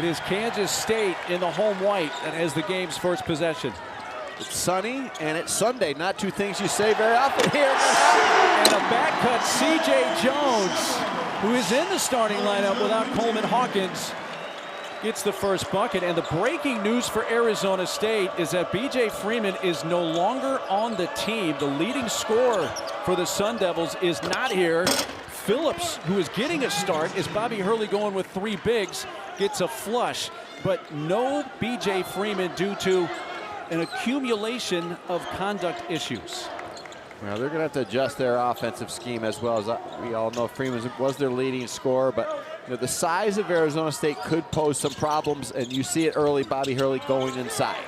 is Kansas State in the home white that has the game's first possession. It's sunny and it's Sunday. Not two things you say very often here. And a back cut, C.J. Jones, who is in the starting lineup without Coleman Hawkins, gets the first bucket. And the breaking news for Arizona State is that B.J. Freeman is no longer on the team. The leading scorer for the Sun Devils is not here. Phillips, who is getting a start, is Bobby Hurley going with 3 bigs, gets a flush. But no B.J. Freeman due to an accumulation of conduct issues. Well, they're going to have to adjust their offensive scheme as well. As we all know, Freeman was their leading scorer, but the size of Arizona State could pose some problems, and you see it early, Bobby Hurley going inside.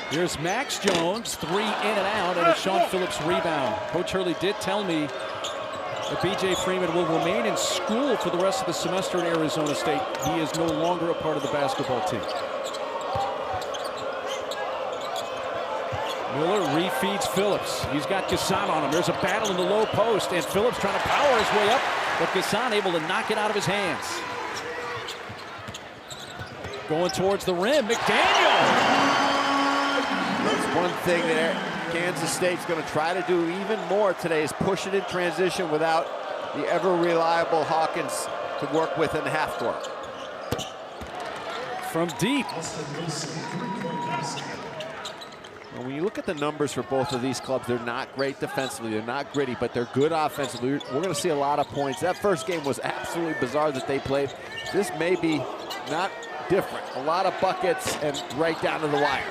Here's Max Jones, 3 in and out, and a Sean Phillips rebound. Coach Hurley did tell me that B.J. Freeman will remain in school for the rest of the semester at Arizona State. He is no longer a part of the basketball team. Miller refeeds Phillips. He's got Gasson on him. There's a battle in the low post, and Phillips trying to power his way up, but Gasson able to knock it out of his hands. Going towards the rim, McDaniel. That's one thing that Kansas State's going to try to do even more today is push it in transition without the ever-reliable Hawkins to work with in the half court. From deep. Well, when you look at the numbers for both of these clubs, they're not great defensively, they're not gritty, but they're good offensively. We're going to see a lot of points. That first game was absolutely bizarre that they played. This may be not different. A lot of buckets and right down to the wire.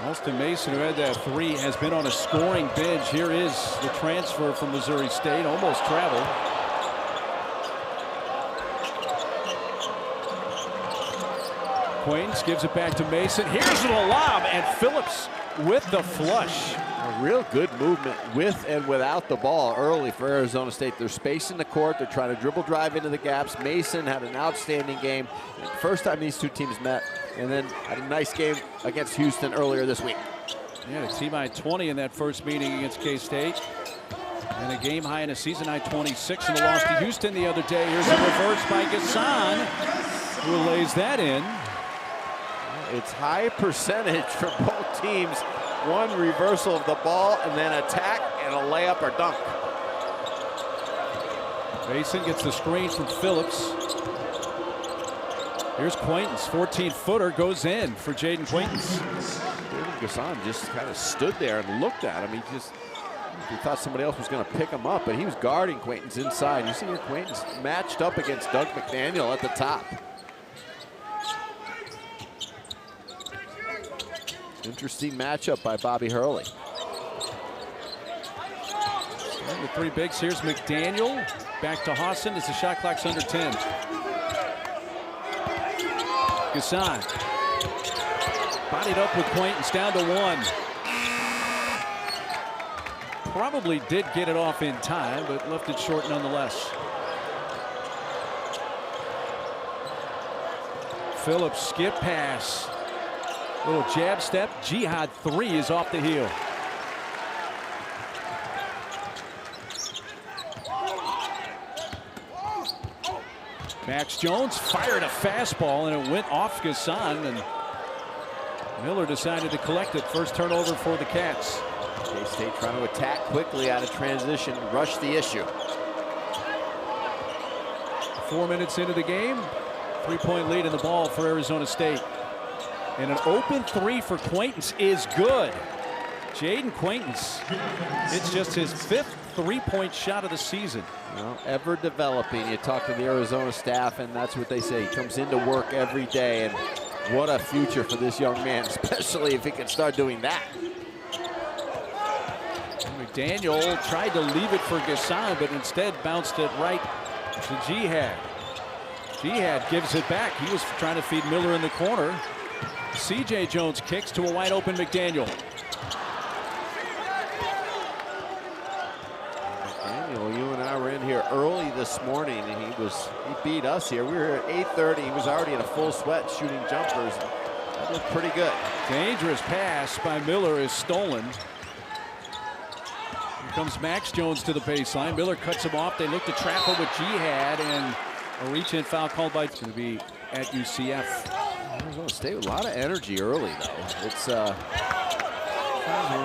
Alston Mason, who had that 3, has been on a scoring bench. Here is the transfer from Missouri State, almost traveled. Quaintance gives it back to Mason. Here's the lob, and Phillips with the flush. A real good movement with and without the ball early for Arizona State. They're spacing the court. They're trying to dribble drive into the gaps. Mason had an outstanding game. First time these two teams met, and then had a nice game against Houston earlier this week. Yeah, a team high 20 in that first meeting against K-State. And a game high and a season high 26 in the loss to Houston the other day. Here's a reverse by Gasson, who lays that in. It's high percentage for both teams. One reversal of the ball and then attack and a layup or dunk. Mason gets the screen from Phillips. Here's Quaintance, 14-footer goes in for Jaden Quaintance. Gasson just kind of stood there and looked at him. He thought somebody else was going to pick him up, but he was guarding Quaintance inside. You see here Quaintance matched up against Doug McDaniel at the top. Interesting matchup by Bobby Hurley. The 3 bigs. Here's McDaniel. Back to Hawson as the shot clock's under 10. Gasson. Bodied up with Quaintance down to 1. Probably did get it off in time, but left it short nonetheless. Phillips skip pass. Little jab step. Jihad 3 is off the heel. Max Jones fired a fastball and it went off Gasson, and Miller decided to collect it. First turnover for the Cats. K-State trying to attack quickly out of transition, rush the issue. 4 minutes into the game. 3-point lead in the ball for Arizona State. And an open 3 for Quaintance is good. Jaden Quaintance, it's just his 5th 3-point shot of the season. Well, ever developing. You talk to the Arizona staff, and that's what they say. He comes into work every day, and what a future for this young man, especially if he can start doing that. McDaniel tried to leave it for Gasson, but instead bounced it right to Jihad. Jihad gives it back. He was trying to feed Miller in the corner. C.J. Jones kicks to a wide open McDaniel. McDaniel, you and I were in here early this morning, and he beat us here. We were here at 8:30. He was already in a full sweat shooting jumpers. That looked pretty good. Dangerous pass by Miller is stolen. Here comes Max Jones to the baseline. Miller cuts him off. They look to trap him with Jihad, and a reach-in foul called by. It's going to be at UCF. Arizona State with a lot of energy early, though. It's when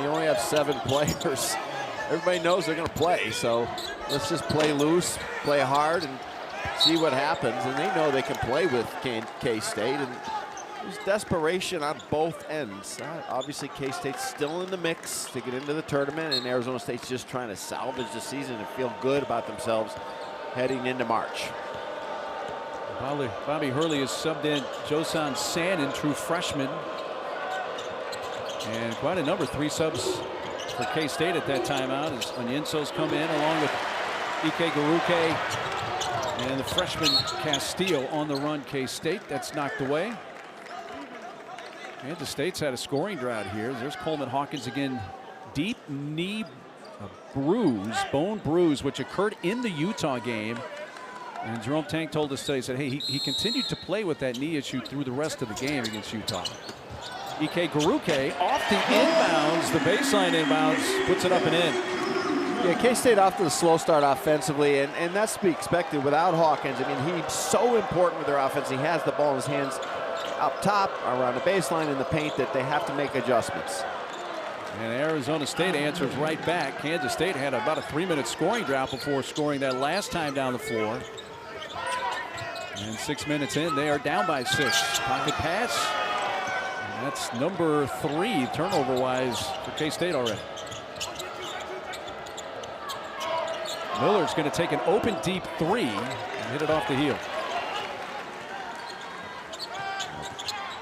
you only have 7 players, everybody knows they're going to play. So let's just play loose, play hard, and see what happens. And they know they can play with K-State, and there's desperation on both ends. Obviously, K-State's still in the mix to get into the tournament, and Arizona State's just trying to salvage the season and feel good about themselves heading into March. Bobby Hurley has subbed in Josan Sanin, true freshman. And quite a number, 3 subs for K-State at that timeout as Onyenso's come in along with Ike Garuke and the freshman Castillo on the run. K-State, that's knocked away. Kansas State's had a scoring drought here. There's Coleman Hawkins again. Deep knee bruise, bone bruise, which occurred in the Utah game. And Jerome Tang told us today, he said, hey, he continued to play with that knee issue through the rest of the game against Utah. Ike Garuke off the inbounds, the baseline inbounds, puts it up and in. Yeah, K-State off to the slow start offensively, and that's to be expected without Hawkins. I mean, he's so important with their offense. He has the ball in his hands up top, around the baseline, in the paint, that they have to make adjustments. And Arizona State answers right back. Kansas State had about a 3-minute scoring drought before scoring that last time down the floor. And 6 minutes in, they are down by 6. Pocket pass. And that's number 3 turnover-wise for K-State already. Miller's going to take an open deep 3 and hit it off the heel.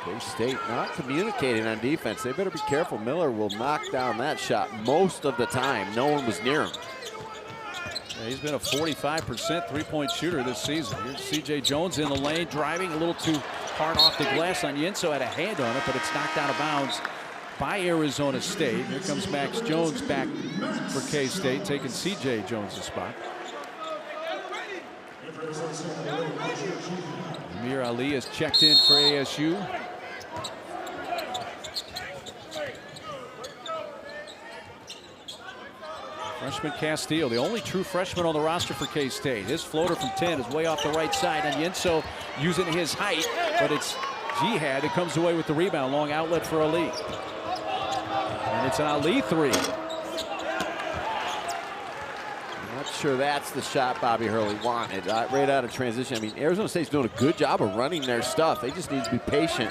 K-State not communicating on defense. They better be careful. Miller will knock down that shot most of the time. No one was near him. Yeah, he's been a 45% three-point shooter this season. Here's C.J. Jones in the lane, driving a little too hard off the glass. Onyenso had a hand on it, but it's knocked out of bounds by Arizona State. Here comes Max Jones back for K-State, taking C.J. Jones' spot. Amir Ali has checked in for ASU. Freshman Castillo, the only true freshman on the roster for K-State. His floater from 10 is way off the right side. And Onyenso using his height, but it's Jihad that comes away with the rebound. Long outlet for Ali. And it's an Ali 3. I'm not sure that's the shot Bobby Hurley wanted. Right out of transition. I mean, Arizona State's doing a good job of running their stuff. They just need to be patient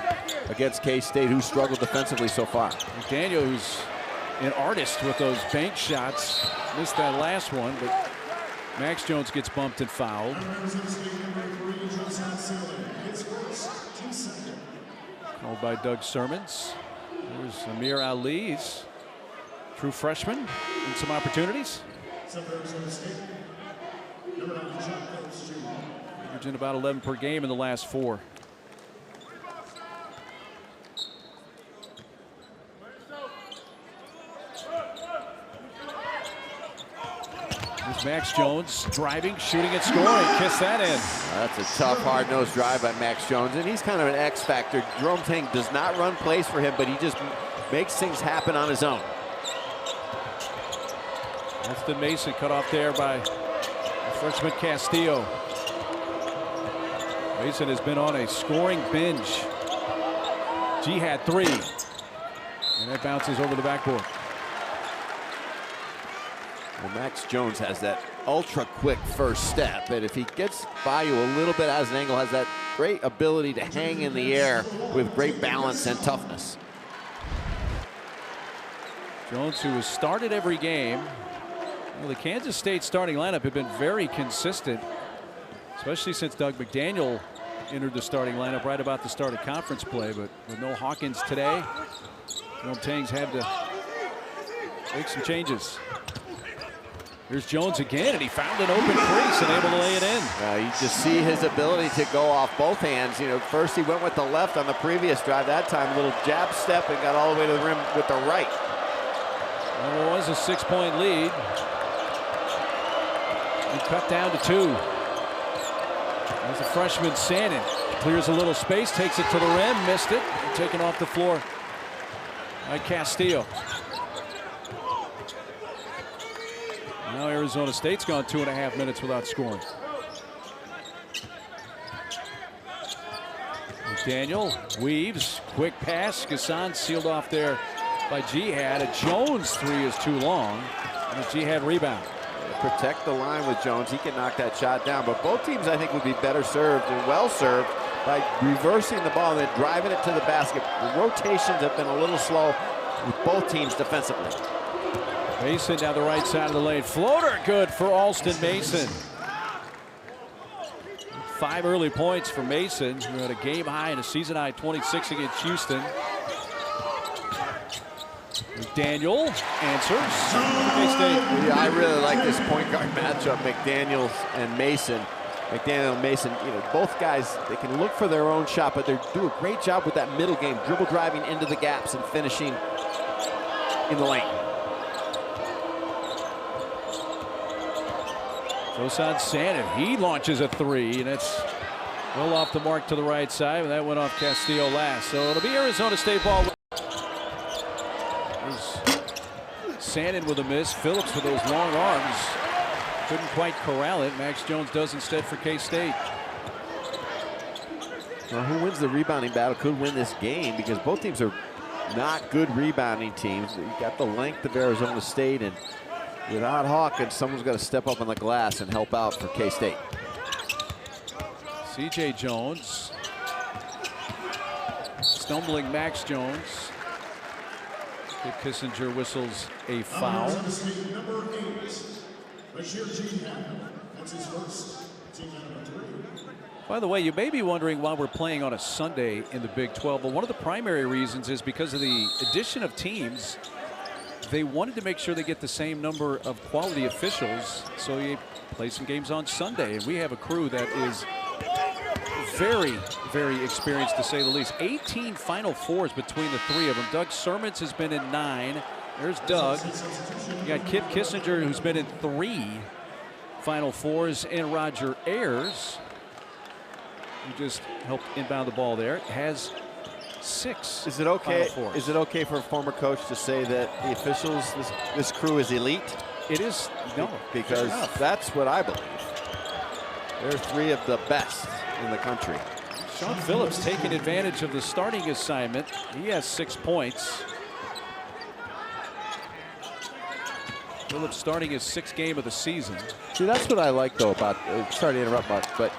against K-State, who struggled defensively so far. McDaniel, who's an artist with those bank shots, missed that last one, but Max Jones gets bumped and fouled. Called by Doug Sermons. There's Amir Ali's true freshman and some opportunities. Averaging about 11 per game in the last 4. Here's Max Jones driving, shooting, and scoring. Kiss that in. That's a tough, hard-nosed drive by Max Jones, and he's kind of an X factor. Jerome Tang does not run plays for him, but he just makes things happen on his own. Austin Mason cut off there by freshman Castillo. Mason has been on a scoring binge. Jihad 3. And that bounces over the backboard. Well, Max Jones has that ultra-quick first step, and if he gets by you a little bit as an angle, has that great ability to hang in the air with great balance and toughness. Jones, who has started every game. Well, the Kansas State starting lineup had been very consistent, especially since Doug McDaniel entered the starting lineup right about the start of conference play. But with no Hawkins today, Jerome Tang's had to make some changes. Here's Jones again, and he found an open crease and able to lay it in. You just see his ability to go off both hands. You know, first he went with the left on the previous drive. That time, a little jab step and got all the way to the rim with the right. Well, it was a 6-point lead. He cut down to 2. There's the freshman Sanin. Clears a little space, takes it to the rim, missed it. Taken off the floor by Castillo. Now Arizona State's gone 2.5 minutes without scoring. McDaniel weaves, quick pass. Gassan sealed off there by Jihad. A Jones three is too long, and a Jihad rebound. Protect the line with Jones. He can knock that shot down, but both teams I think would be better served and well served by reversing the ball and then driving it to the basket. The rotations have been a little slow with both teams defensively. Mason down the right side of the lane. Floater good for Alston Mason. 5 early points for Mason, who had a game high and a season high 26 against Houston. McDaniel answers. Yeah, I really like this point guard matchup, McDaniels and Mason. McDaniel and Mason, both guys, they can look for their own shot, but they do a great job with that middle game, dribble driving into the gaps and finishing in the lane. Tosan Sannon, he launches a three, and it's well off the mark to the right side, and that went off Castillo last. So it'll be Arizona State ball. Sannon with a miss. Phillips with those long arms. Couldn't quite corral it. Max Jones does instead for K-State. Well, who wins the rebounding battle could win this game because both teams are not good rebounding teams. You got the length of Arizona State, and without Hawkins, someone's got to step up on the glass and help out for K-State. C.J. Jones. Stumbling Max Jones. Kissinger whistles a foul. By the way, you may be wondering why we're playing on a Sunday in the Big 12. Well, one of the primary reasons is because of the addition of teams. They wanted to make sure they get the same number of quality officials, so you play some games on Sunday. And we have a crew that is very, very experienced, to say the least. 18 Final Fours between the three of them. Doug Sermons has been in 9. There's Doug. You got Kip Kissinger, who's been in 3 Final Fours, and Roger Ayers, who just helped inbound the ball there, has 6. Is it okay? Final Fours. Is it okay for a former coach to say that the officials, this crew is elite? It is, no, because that's what I believe. They're 3 of the best in the country. Sean Phillips taking advantage of the starting assignment. He has 6 points. Phillips starting his 6th game of the season. See, that's what I like though about. Sorry to interrupt, Mark, but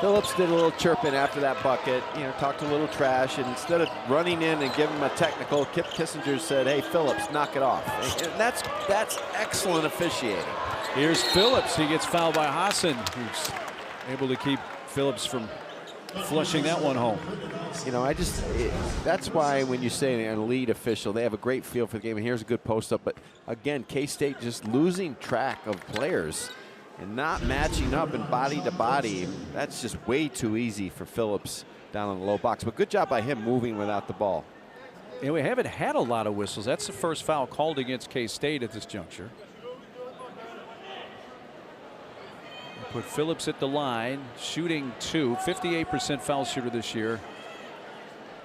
Phillips did a little chirping after that bucket. Talked a little trash, and instead of running in and giving him a technical, Kip Kissinger said, "Hey, Phillips, knock it off." And that's excellent officiating. Here's Phillips. He gets fouled by Hassan, who's able to keep Phillips from flushing that one home. That's why when you say an elite official, they have a great feel for the game. And here's a good post up, but again, K-State just losing track of players and not matching up and body to body. That's just way too easy for Phillips down in the low box. But good job by him moving without the ball. And we haven't had a lot of whistles. That's the first foul called against K-State at this juncture. Put Phillips at the line, shooting 2, 58% foul shooter this year,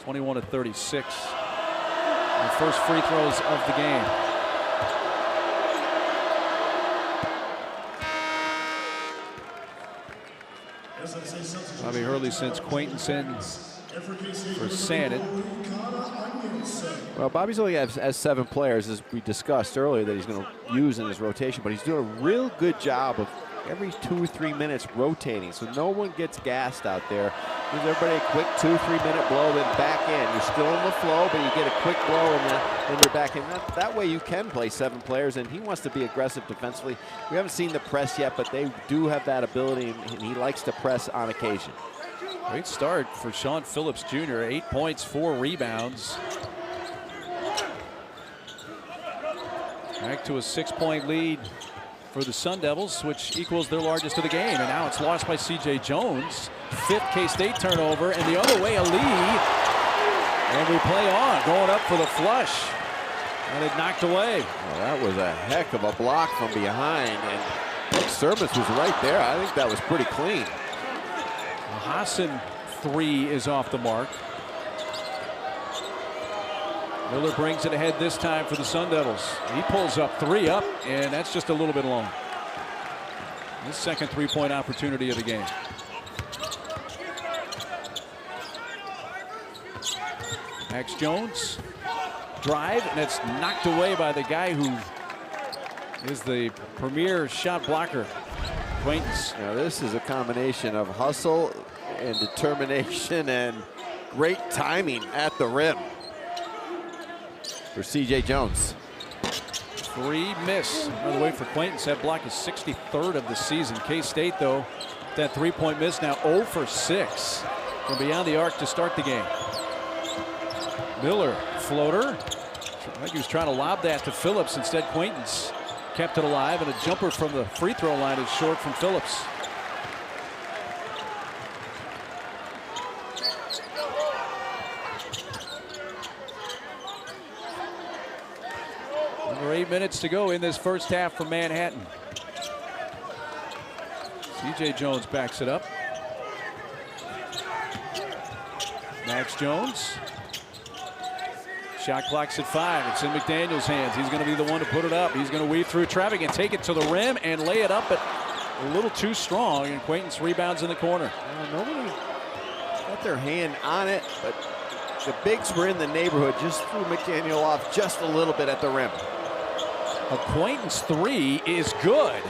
21 of 36. The first free throws of the game. Bobby Hurley sends Quainton for Sannon. Well, Bobby's only has 7 players, as we discussed earlier, that he's going to use in his rotation, but he's doing a real good job of every 2 or 3 minutes rotating, so no one gets gassed out there. Gives everybody a quick 2 or 3 minute blow, then back in. You're still in the flow, but you get a quick blow and then you're back in. That way you can play 7 players, and he wants to be aggressive defensively. We haven't seen the press yet, but they do have that ability, and he likes to press on occasion. Great start for Sean Phillips Jr. 8 points, 4 rebounds. Back to a 6-point lead for the Sun Devils, which equals their largest of the game. And now it's lost by C.J. Jones. 5th K-State turnover, and the other way, a lead. And we play on, going up for the flush. And it knocked away. Well, that was a heck of a block from behind, and Service was right there. I think that was pretty clean. Hassan 3 is off the mark. Miller brings it ahead this time for the Sun Devils. He pulls up 3 up, and that's just a little bit long. His second 3-point opportunity of the game. Max Jones, drive, and it's knocked away by the guy who is the premier shot blocker, Quaintance. Now this is a combination of hustle and determination and great timing at the rim for C.J. Jones. 3 miss. By the way, for Quaintance, that block is 63rd of the season. K-State, though, that 3-point miss now 0 for 6 from beyond the arc to start the game. Miller, floater. I think he was trying to lob that to Phillips. Instead, Quaintance kept it alive, and a jumper from the free throw line is short from Phillips. Under 8 minutes to go in this first half for Manhattan. C.J. Jones backs it up. Max Jones. Shot clock's at 5. It's in McDaniel's hands. He's going to be the one to put it up. He's going to weave through traffic and take it to the rim and lay it up, but a little too strong. And Quaintance rebounds in the corner. Nobody got their hand on it, but the bigs were in the neighborhood. Just threw McDaniel off just a little bit at the rim. A Quaintance 3 is good.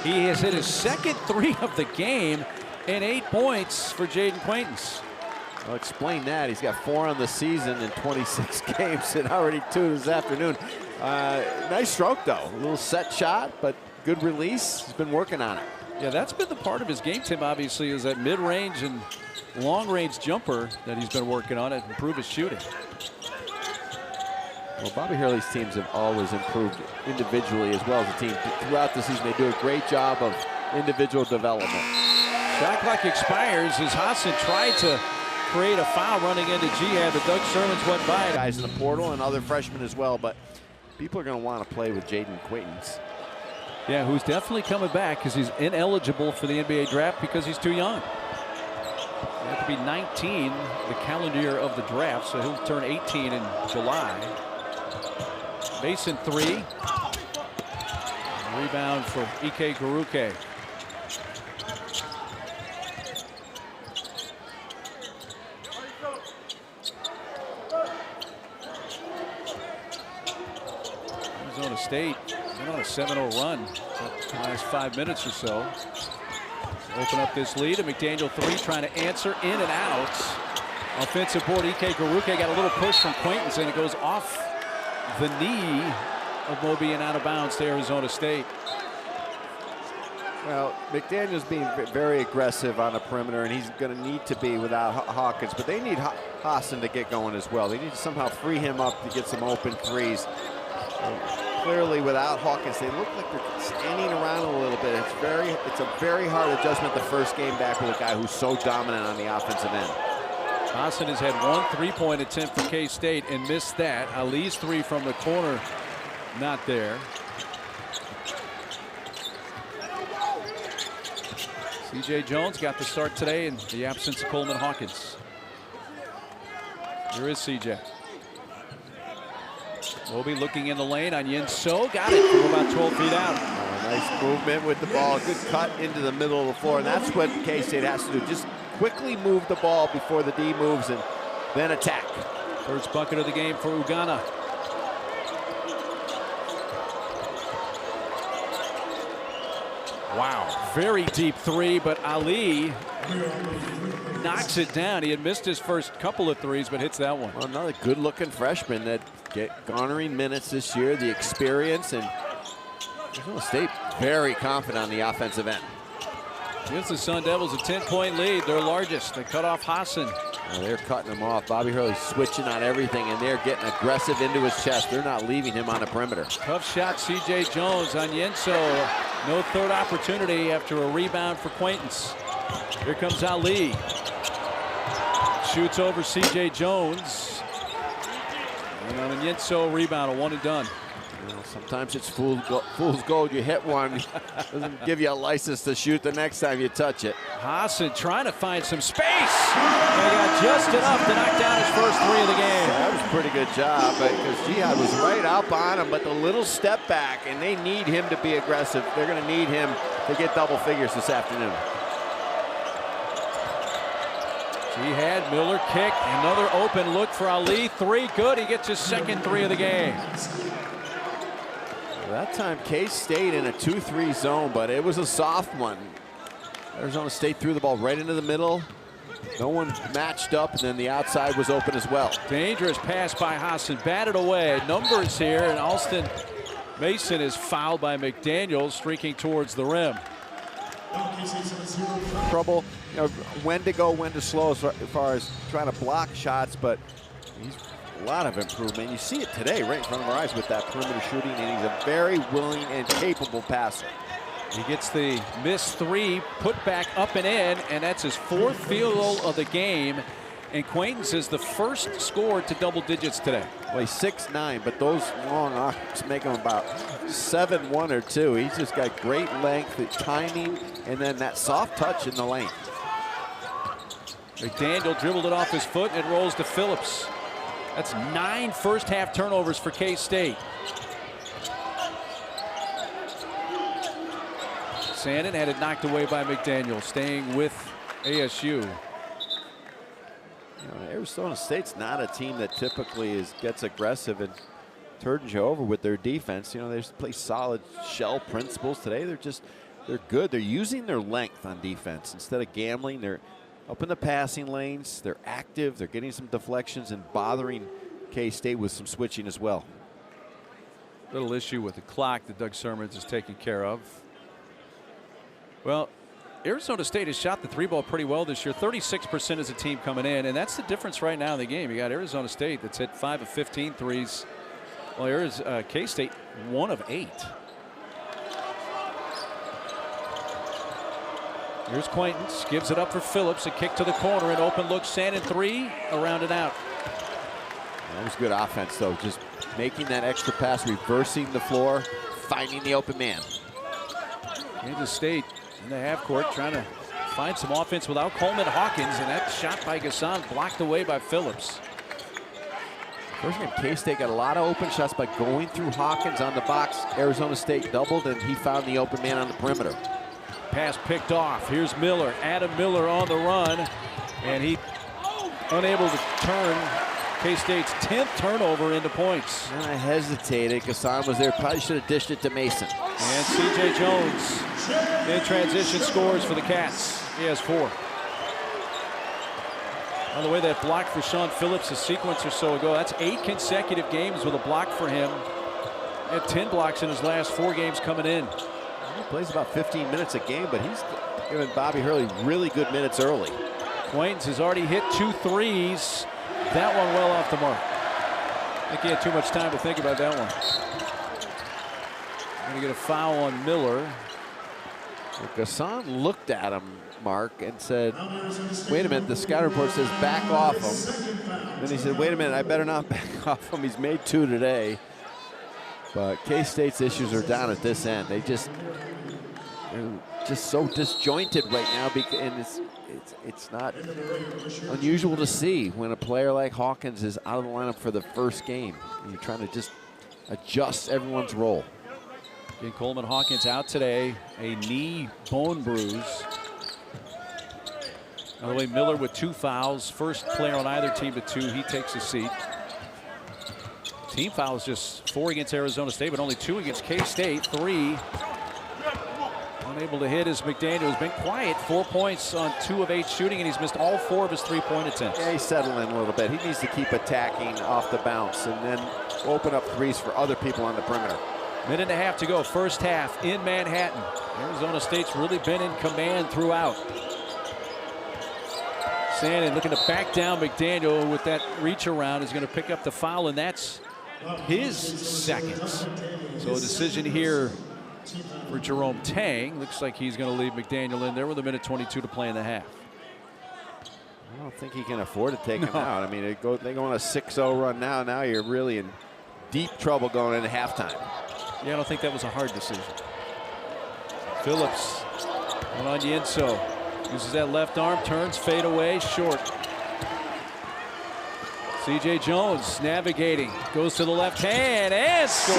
He has hit his second 3 of the game and 8 points for Jaden Quaintance. I'll explain that. He's got 4 on the season in 26 games and already 2 this afternoon. Nice stroke, though. A little set shot, but good release. He's been working on it. Yeah, that's been the part of his game, Tim, obviously, is that mid-range and long-range jumper that he's been working on to improve his shooting. Well, Bobby Hurley's teams have always improved individually as well as a team. Throughout the season, they do a great job of individual development. Shot clock expires as Hassan tried to create a foul running into Jihad, but Doug Sherman's went by. Guys in the portal and other freshmen as well, but people are going to want to play with Jaden Quaintance. Yeah, who's definitely coming back because he's ineligible for the NBA draft because he's too young. He had to be 19 the calendar year of the draft, so he'll turn 18 in July. Mason 3. Rebound for Ike Garuke. Arizona State went on a 7-0 run the last 5 minutes or so. Open up this lead, and McDaniel 3 trying to answer in and out. Offensive board, Ike Garuke got a little push from Quaintance, and it goes off the knee of Moby and out of bounds to Arizona State. Well, McDaniel's being very aggressive on the perimeter, and he's going to need to be without Hawkins, but they need Hassan to get going as well. They need to somehow free him up to get some open threes. Clearly, without Hawkins, they look like they're standing around a little bit. It's a very hard adjustment the first game back with a guy who's so dominant on the offensive end. Hassan has had 1 3-point attempt for K-State and missed that. Ali's 3 from the corner, not there. C.J. Jones got the start today in the absence of Coleman Hawkins. Here is C.J. Moby looking in the lane on Yin So. Got it from about 12 feet out. Nice movement with the ball. Good cut into the middle of the floor. And that's what K-State has to do. Just quickly move the ball before the D moves and then attack. First bucket of the game for Ugana. Wow, very deep 3, but Ali knocks it down. He had missed his first couple of 3s, but hits that one. Well, another good-looking freshman that garnering minutes this year, the experience, and Arizona State very confident on the offensive end. Gives the Sun Devils a 10-point lead, their largest. They cut off Hassan. Well, they're cutting him off. Bobby Hurley switching on everything, and they're getting aggressive into his chest. They're not leaving him on the perimeter. Tough shot, C.J. Jones on Yenso. No third opportunity after a rebound for Quaintance. Here comes Ali. Shoots over C.J. Jones. And on a Yenso rebound, a one and done. Well, sometimes it's fool's gold. You hit one, doesn't give you a license to shoot the next time you touch it. Hassan trying to find some space. They got just enough to knock down his first 3 of the game. That was a pretty good job because Jihad was right up on him, but the little step back, and they need him to be aggressive. They're going to need him to get double figures this afternoon. Jihad, Miller kick, another open look for Ali. Three, good. He gets his second three of the game. That time K-State in a 2-3 zone, but it was a soft one. Arizona State threw the ball right into the middle. No one matched up, and then the outside was open as well. Dangerous pass by Hassan, batted away. Numbers here, and Alston Mason is fouled by McDaniel, streaking towards the rim. Trouble, you know, when to go, when to slow as far as trying to block shots, but he's a lot of improvement. You see it today right in front of our eyes with that perimeter shooting, and he's a very willing and capable passer. He gets the missed three, put back up and in, and that's his fourth field goal of the game. And Quaintance is the first scorer to double digits today. Well, he's 6'9", but those long arms make him about 7'1" or 2. He's just got great length, timing, and then that soft touch in the lane. McDaniel dribbled it off his foot, and it rolls to Phillips. That's 9 first-half turnovers for K-State. Sandin had it knocked away by McDaniel, staying with ASU. You know, Arizona State's not a team that typically gets aggressive and turns you over with their defense. You know, they just play solid shell principles today. They're good. They're using their length on defense instead of gambling. They're up in the passing lanes. They're active. They're getting some deflections and bothering K-State with some switching as well. Little issue with the clock that Doug Sermons is taking care of. Well, Arizona State has shot the three ball pretty well this year. 36% as a team coming in, and that's the difference right now in the game. You got Arizona State that's hit 5 of 15 threes. Well, here's K-State 1 of 8. Here's Quaintance, gives it up for Phillips. A kick to the corner, an open look. Sandin three, around and out. That was good offense, though. Just making that extra pass, reversing the floor, finding the open man. Kansas State in the half court trying to find some offense without Coleman Hawkins, and that shot by Gasson blocked away by Phillips. First game, K-State got a lot of open shots by going through Hawkins on the box. Arizona State doubled, and he found the open man on the perimeter. Pass picked off. Here's Miller. Adam Miller on the run, and he unable to turn K-State's 10th turnover into points. And I hesitated. Gasson was there. Probably should have dished it to Mason. And C.J. Jones in transition scores for the Cats. He has 4. By the way, that block for Sean Phillips a sequence or so ago, that's 8 consecutive games with a block for him. He had 10 blocks in his last 4 games coming in. He plays about 15 minutes a game, but he's giving Bobby Hurley really good minutes early. Quaintance has already hit 2 threes. That one well off the mark. I think he had too much time to think about that one. Going to get a foul on Miller. Well, Gasson looked at him, Mark, and said, wait a minute, the scout report says back off him. Then he said, wait a minute, I better not back off him. He's made 2 today. But K-State's issues are down at this end. They're just so disjointed right now, and it's not unusual to see when a player like Hawkins is out of the lineup for the first game. And you're trying to just adjust everyone's role. Again, Coleman Hawkins out today, a knee bone bruise. By the way, Miller with 2 fouls. First player on either team to 2. He takes a seat. Team fouls just 4 against Arizona State, but only 2 against K-State. 3 unable to hit as McDaniel has been quiet. 4 points on 2 of 8 shooting, and he's missed all 4 of his 3-point attempts. Yeah, he's settling a little bit. He needs to keep attacking off the bounce and then open up threes for other people on the perimeter. Minute and a half to go, first half in Manhattan. Arizona State's really been in command throughout. Sandin looking to back down McDaniel with that reach around. Is going to pick up the foul, and that's his second. So a decision here for Jerome Tang. Looks like he's going to leave McDaniel in there with 1:22 to play in the half. I don't think he can afford to take him out. I mean, they go on a 6-0 run now. Now you're really in deep trouble going into halftime. Yeah, I don't think that was a hard decision. Phillips on Yenso. Uses that left arm, turns, fade away, short. C.J. Jones navigating, goes to the left hand and scores.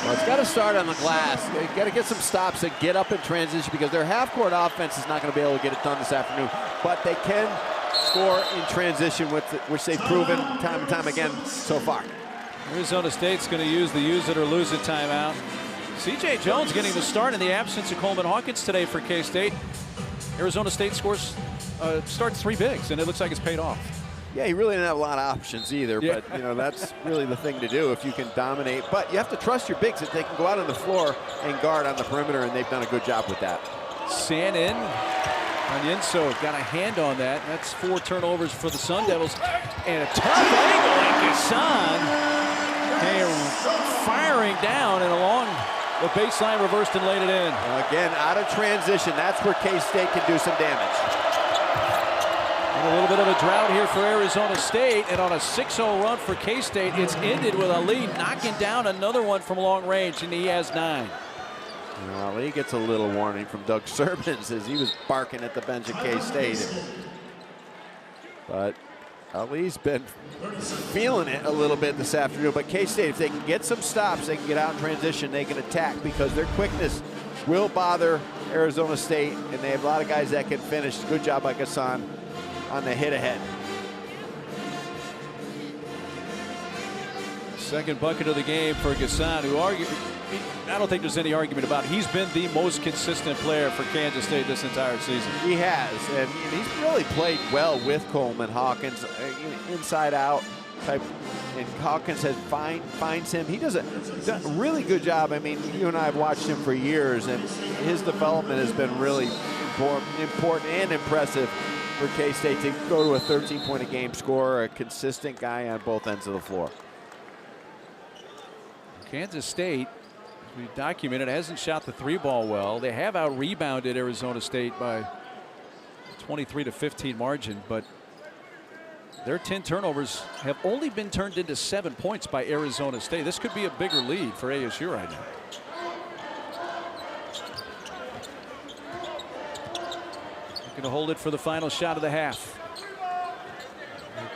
Well, it's got to start on the glass. They got to get some stops and get up in transition because their half-court offense is not going to be able to get it done this afternoon. But they can score in transition, which they've proven time and time again so far. Arizona State's going to use the use it or lose it timeout. C.J. Jones getting the start in the absence of Coleman Hawkins today for K-State. Arizona State starts 3 bigs, and it looks like it's paid off. Yeah, he really didn't have a lot of options either, yeah. But, you know, that's really the thing to do if you can dominate. But you have to trust your bigs that they can go out on the floor and guard on the perimeter, and they've done a good job with that. Sanin Onyenso got a hand on that. That's 4 turnovers for the Sun Devils. And a tough angle, and Gassan firing down and along the baseline, reversed and laid it in. Again, out of transition. That's where K-State can do some damage. And a little bit of a drought here for Arizona State, and on a 6-0 run for K-State, it's ended with Ali knocking down another one from long range, and he has 9. Well, Ali gets a little warning from Doug Sermons as he was barking at the bench at K-State. But Ali's been feeling it a little bit this afternoon. But K-State, if they can get some stops, they can get out in transition, they can attack, because their quickness will bother Arizona State, and they have a lot of guys that can finish. Good job by Gassan on the hit ahead. Second bucket of the game for Gassan, who I don't think there's any argument about it. He's been the most consistent player for Kansas State this entire season. He has, and he's really played well with Coleman Hawkins, inside out type, and Hawkins finds him. He does a really good job. I mean, you and I have watched him for years, and his development has been really important and impressive for K-State to go to a 13-point-a-game scorer, a consistent guy on both ends of the floor. Kansas State, we documented, hasn't shot the 3-ball well. They have out-rebounded Arizona State by 23-15 margin, but their 10 turnovers have only been turned into 7 points by Arizona State. This could be a bigger lead for ASU right now. Going to hold it for the final shot of the half.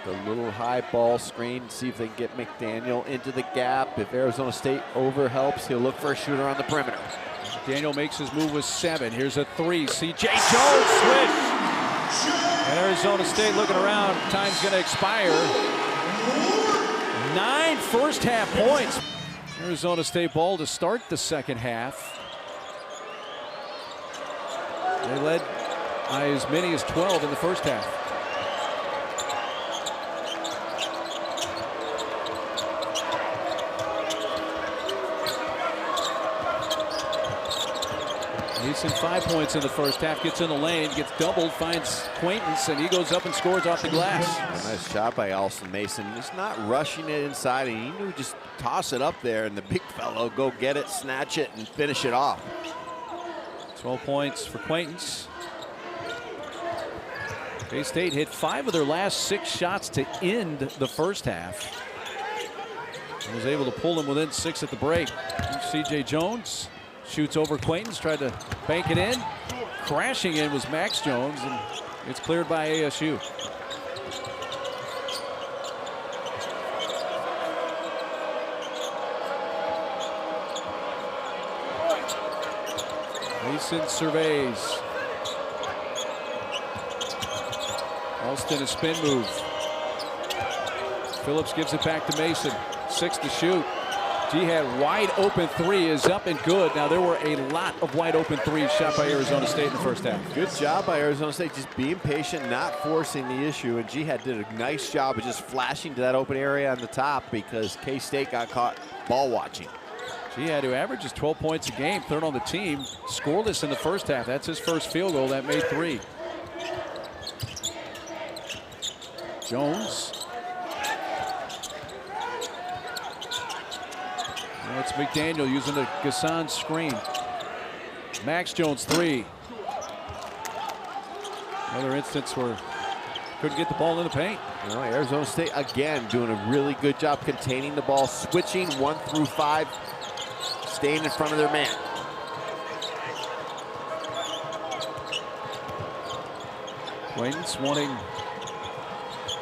The little high ball screen, see if they can get McDaniel into the gap. If Arizona State over helps, he'll look for a shooter on the perimeter. Daniel makes his move with 7. Here's a 3. C.J. Jones swish. And Arizona State looking around. Time's going to expire. 9 first-half points. Arizona State ball to start the second half. They led by as many as 12 in the first half. Mason 5 points in the first half, gets in the lane, gets doubled, finds Quaintance, and he goes up and scores off the glass. A nice job by Alston Mason. He's not rushing it inside, and he knew just toss it up there, and the big fellow go get it, snatch it, and finish it off. 12 points for Quaintance. K-State hit 5 of their last 6 shots to end the first half. And was able to pull them within 6 at the break. C.J. Jones shoots over Quaintance, tried to bank it in. Crashing in was Max Jones, and it's cleared by ASU. Mason surveys. Alston a spin move. Phillips gives it back to Mason. 6 to shoot. Jihad wide open 3 is up and good. Now there were a lot of wide open 3s shot by Arizona State in the first half. Good job by Arizona State, just being patient, not forcing the issue. And Jihad did a nice job of just flashing to that open area on the top because K-State got caught ball watching. Jihad, who averages 12 points a game, third on the team, scoreless in the first half. That's his first field goal that made 3. Jones. Now it's McDaniel using the Gassan screen. Max Jones 3. Another instance where couldn't get the ball in the paint. You know, Arizona State again doing a really good job containing the ball, switching 1 through 5, staying in front of their man. Quaintance wanting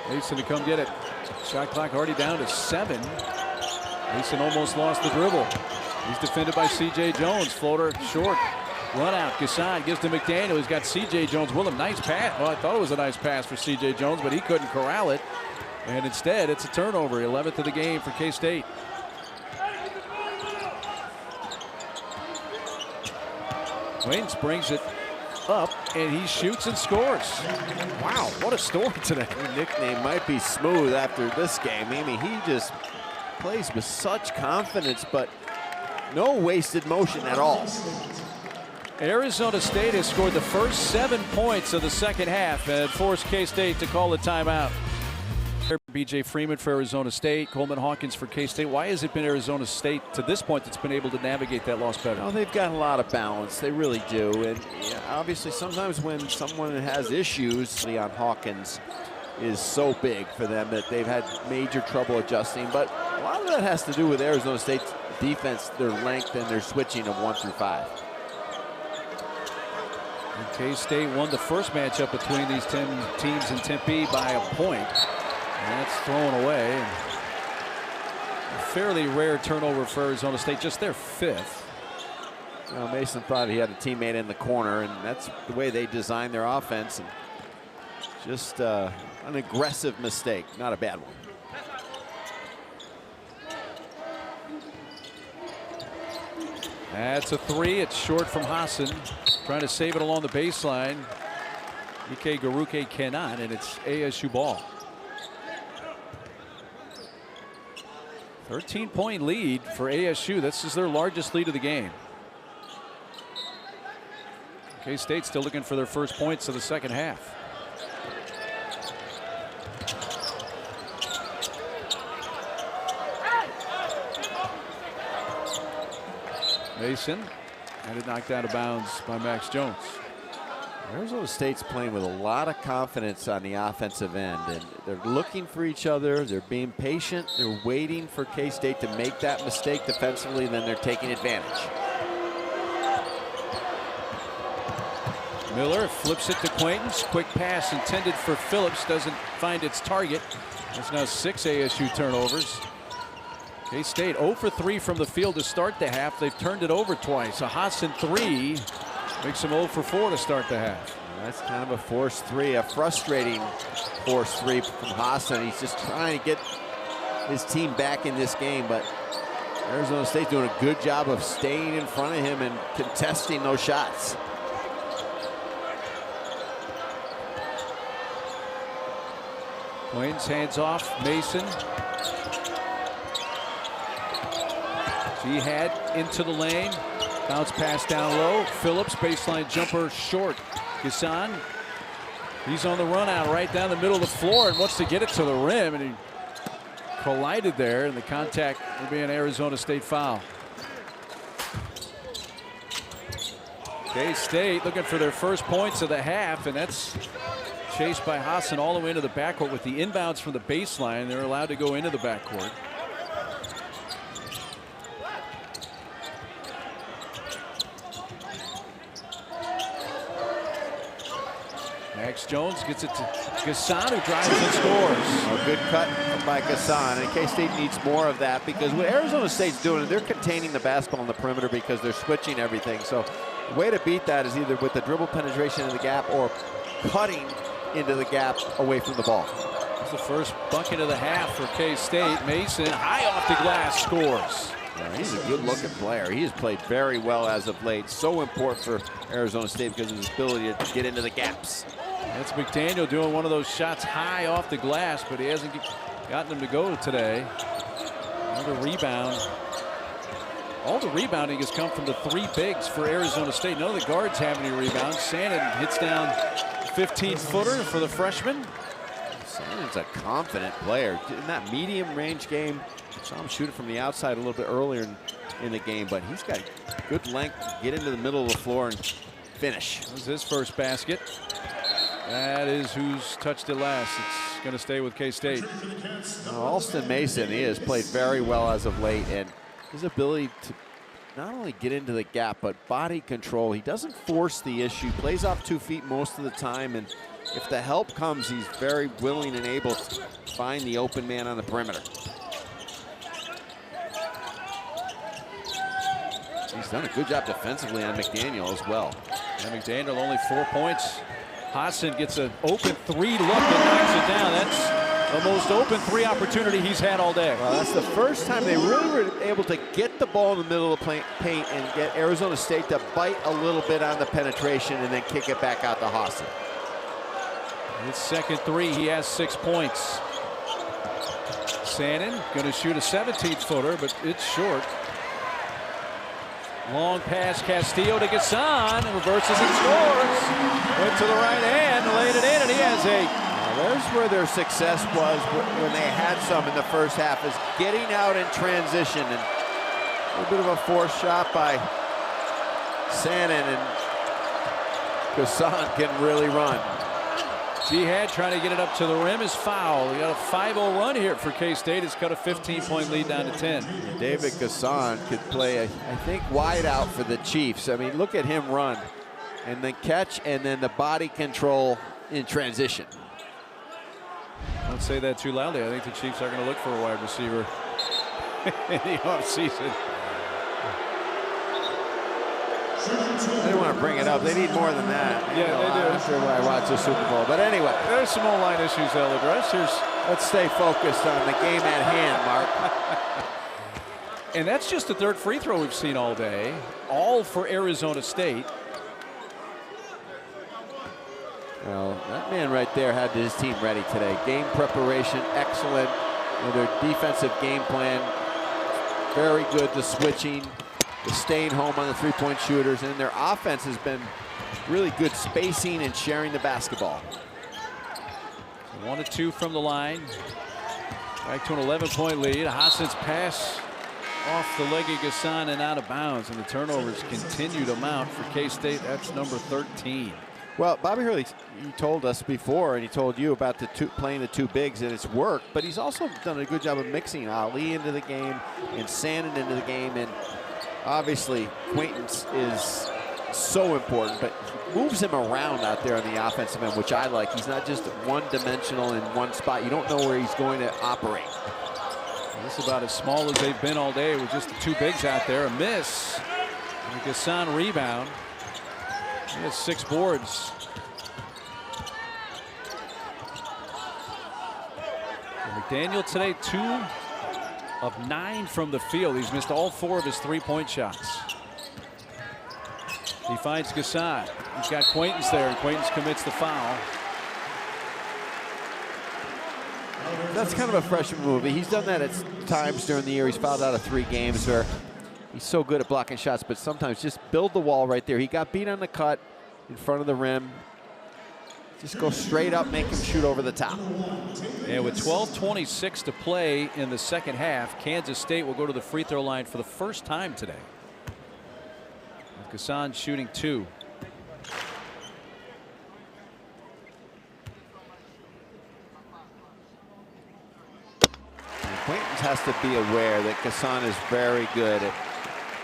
Mason to come get it. Shot clock already down to 7. Mason almost lost the dribble. He's defended by C.J. Jones. Floater short. Run out. Gasson gives to McDaniel. He's got C.J. Jones with him. Nice pass. Well, I thought it was a nice pass for C.J. Jones, but he couldn't corral it. And instead, it's a turnover. 11th of the game for K-State. Waynes brings it up, and he shoots and scores. Wow, what a story today. Your nickname might be Smooth after this game. I mean, he just plays with such confidence, but no wasted motion at all. Arizona State has scored the first 7 points of the second half and forced K-State to call a timeout. B.J. Freeman for Arizona State, Coleman Hawkins for K-State. Why has it been Arizona State to this point that's been able to navigate that loss better? Well, they've got a lot of balance. They really do. And obviously sometimes when someone has issues, on Hawkins is so big for them that they've had major trouble adjusting. But a lot of that has to do with Arizona State's defense, their length, and their switching of 1 through 5. K-State won the first matchup between these 10 teams in Tempe by a point. And that's thrown away. A fairly rare turnover for Arizona State, just their 5th. Well, Mason thought he had a teammate in the corner, and that's the way they designed their offense. And just an aggressive mistake, not a bad one. That's a 3. It's short from Hassan. Trying to save it along the baseline. Ike Garuke cannot, and it's ASU ball. 13-point lead for ASU. This is their largest lead of the game. K-State still looking for their first points of the second half. Mason had it knocked out of bounds by Max Jones. Arizona State's playing with a lot of confidence on the offensive end, and they're looking for each other. They're being patient. They're waiting for K-State to make that mistake defensively, and then they're taking advantage. Miller flips it to Quaintance. Quick pass intended for Phillips. Doesn't find its target. There's now 6 ASU turnovers. K-State 0 for 3 from the field to start the half. They've turned it over twice. A Hassan 3 makes them 0 for 4 to start the half. That's kind of a forced 3, a frustrating forced 3 from Hassan. He's just trying to get his team back in this game, but Arizona State's doing a good job of staying in front of him and contesting those shots. Quaintance hands off. Mason. Jihad into the lane. Bounce pass down low. Phillips baseline jumper short. Gasson. He's on the run out right down the middle of the floor and wants to get it to the rim, and he collided there, and the contact will be an Arizona State foul. K-State looking for their first points of the half, and that's chased by Hassan all the way into the backcourt with the inbounds from the baseline. They're allowed to go into the backcourt. Max Jones gets it to Gasson, who drives and scores. A good cut by Gasson, and K-State needs more of that, because what Arizona State's doing is they're containing the basketball on the perimeter because they're switching everything. So the way to beat that is either with the dribble penetration in the gap or cutting into the gap away from the ball. It's the first bucket of the half for K-State. Mason, high off the glass, scores. Yeah, he's a good-looking player. He has played very well as of late. So important for Arizona State because of his ability to get into the gaps. That's McDaniel doing one of those shots high off the glass, but he hasn't gotten them to go today. Another rebound. All the rebounding has come from the 3 bigs for Arizona State. None of the guards have any rebounds. Sandin hits down 15-footer for the freshman. Sandin's a confident player. In that medium range game, I saw him shoot it from the outside a little bit earlier in the game, but he's got good length to get into the middle of the floor and finish. That was his first basket. That is who's touched it last. It's going to stay with K-State. Alston Mason, he has played very well as of late, and his ability to not only get into the gap, but body control. He doesn't force the issue, plays off 2 feet most of the time, and if the help comes, he's very willing and able to find the open man on the perimeter. He's done a good job defensively on McDaniel as well. And McDaniel only 4 points. Hassan gets an open three look and knocks it down. That's the most open three opportunity he's had all day. Well, that's the first time they really were able to get the ball in the middle of the paint and get Arizona State to bite a little bit on the penetration and then kick it back out to Hassan. His second three, he has 6 points. Sannon going to shoot a 17-footer, but it's short. Long pass, Castillo to Gasson, and reverses and scores. Went to the right hand, laid it in, and he has 8. Now, there's where their success was when they had some in the first half, is getting out in transition. And a little bit of a forced shot by Sannon, and Gasson can really run. Jihad trying to get it up to the rim is foul. We got a 5-0 run here for K-State. It's cut a 15-point lead down to 10. David Gasson could play, I think, wide out for the Chiefs. I mean, look at him run. And the catch and then the body control in transition. Don't say that too loudly. I think the Chiefs are going to look for a wide receiver in the offseason. I didn't want to bring it up. They need more than that. Yeah, they do. After I watch the Super Bowl. But anyway. There's some O-line issues they'll address. Let's stay focused on the game at hand, Mark. And that's just the third free throw we've seen all day. All for Arizona State. Well, that man right there had his team ready today. Game preparation, excellent. Their defensive game plan, very good. The switching, the staying home on the three-point shooters, and their offense has been really good spacing and sharing the basketball. 1 of 2 from the line. Back to an 11-point lead. Hassan's pass off the leg of Gasson and out of bounds, and the turnovers continue to mount for K-State. That's number 13. Well, Bobby Hurley, he told us before, and he told you about playing the two bigs, and it's worked. But he's also done a good job of mixing Ali into the game and Sannon into the game. And obviously, Quaintance is so important, but he moves him around out there on the offensive end, which I like. He's not just one-dimensional in one spot. You don't know where he's going to operate. This is about as small as they've been all day with just the two bigs out there. A miss. And a Gasson rebound. He has 6 boards. And McDaniel today 2 of 9 from the field. He's missed all 4 of his 3-point shots. He finds Gasson. He's got Quaintance there, and Quaintance commits the foul. That's kind of a freshman move. He's done that at times during the year. He's fouled out of 3 games where he's so good at blocking shots, but sometimes just build the wall right there. He got beat on the cut in front of the rim. Just go straight up, make him shoot over the top. And with 12:26 to play in the second half, Kansas State will go to the free throw line for the first time today. With Gasson shooting 2. Quaintance has to be aware that Gasson is very good at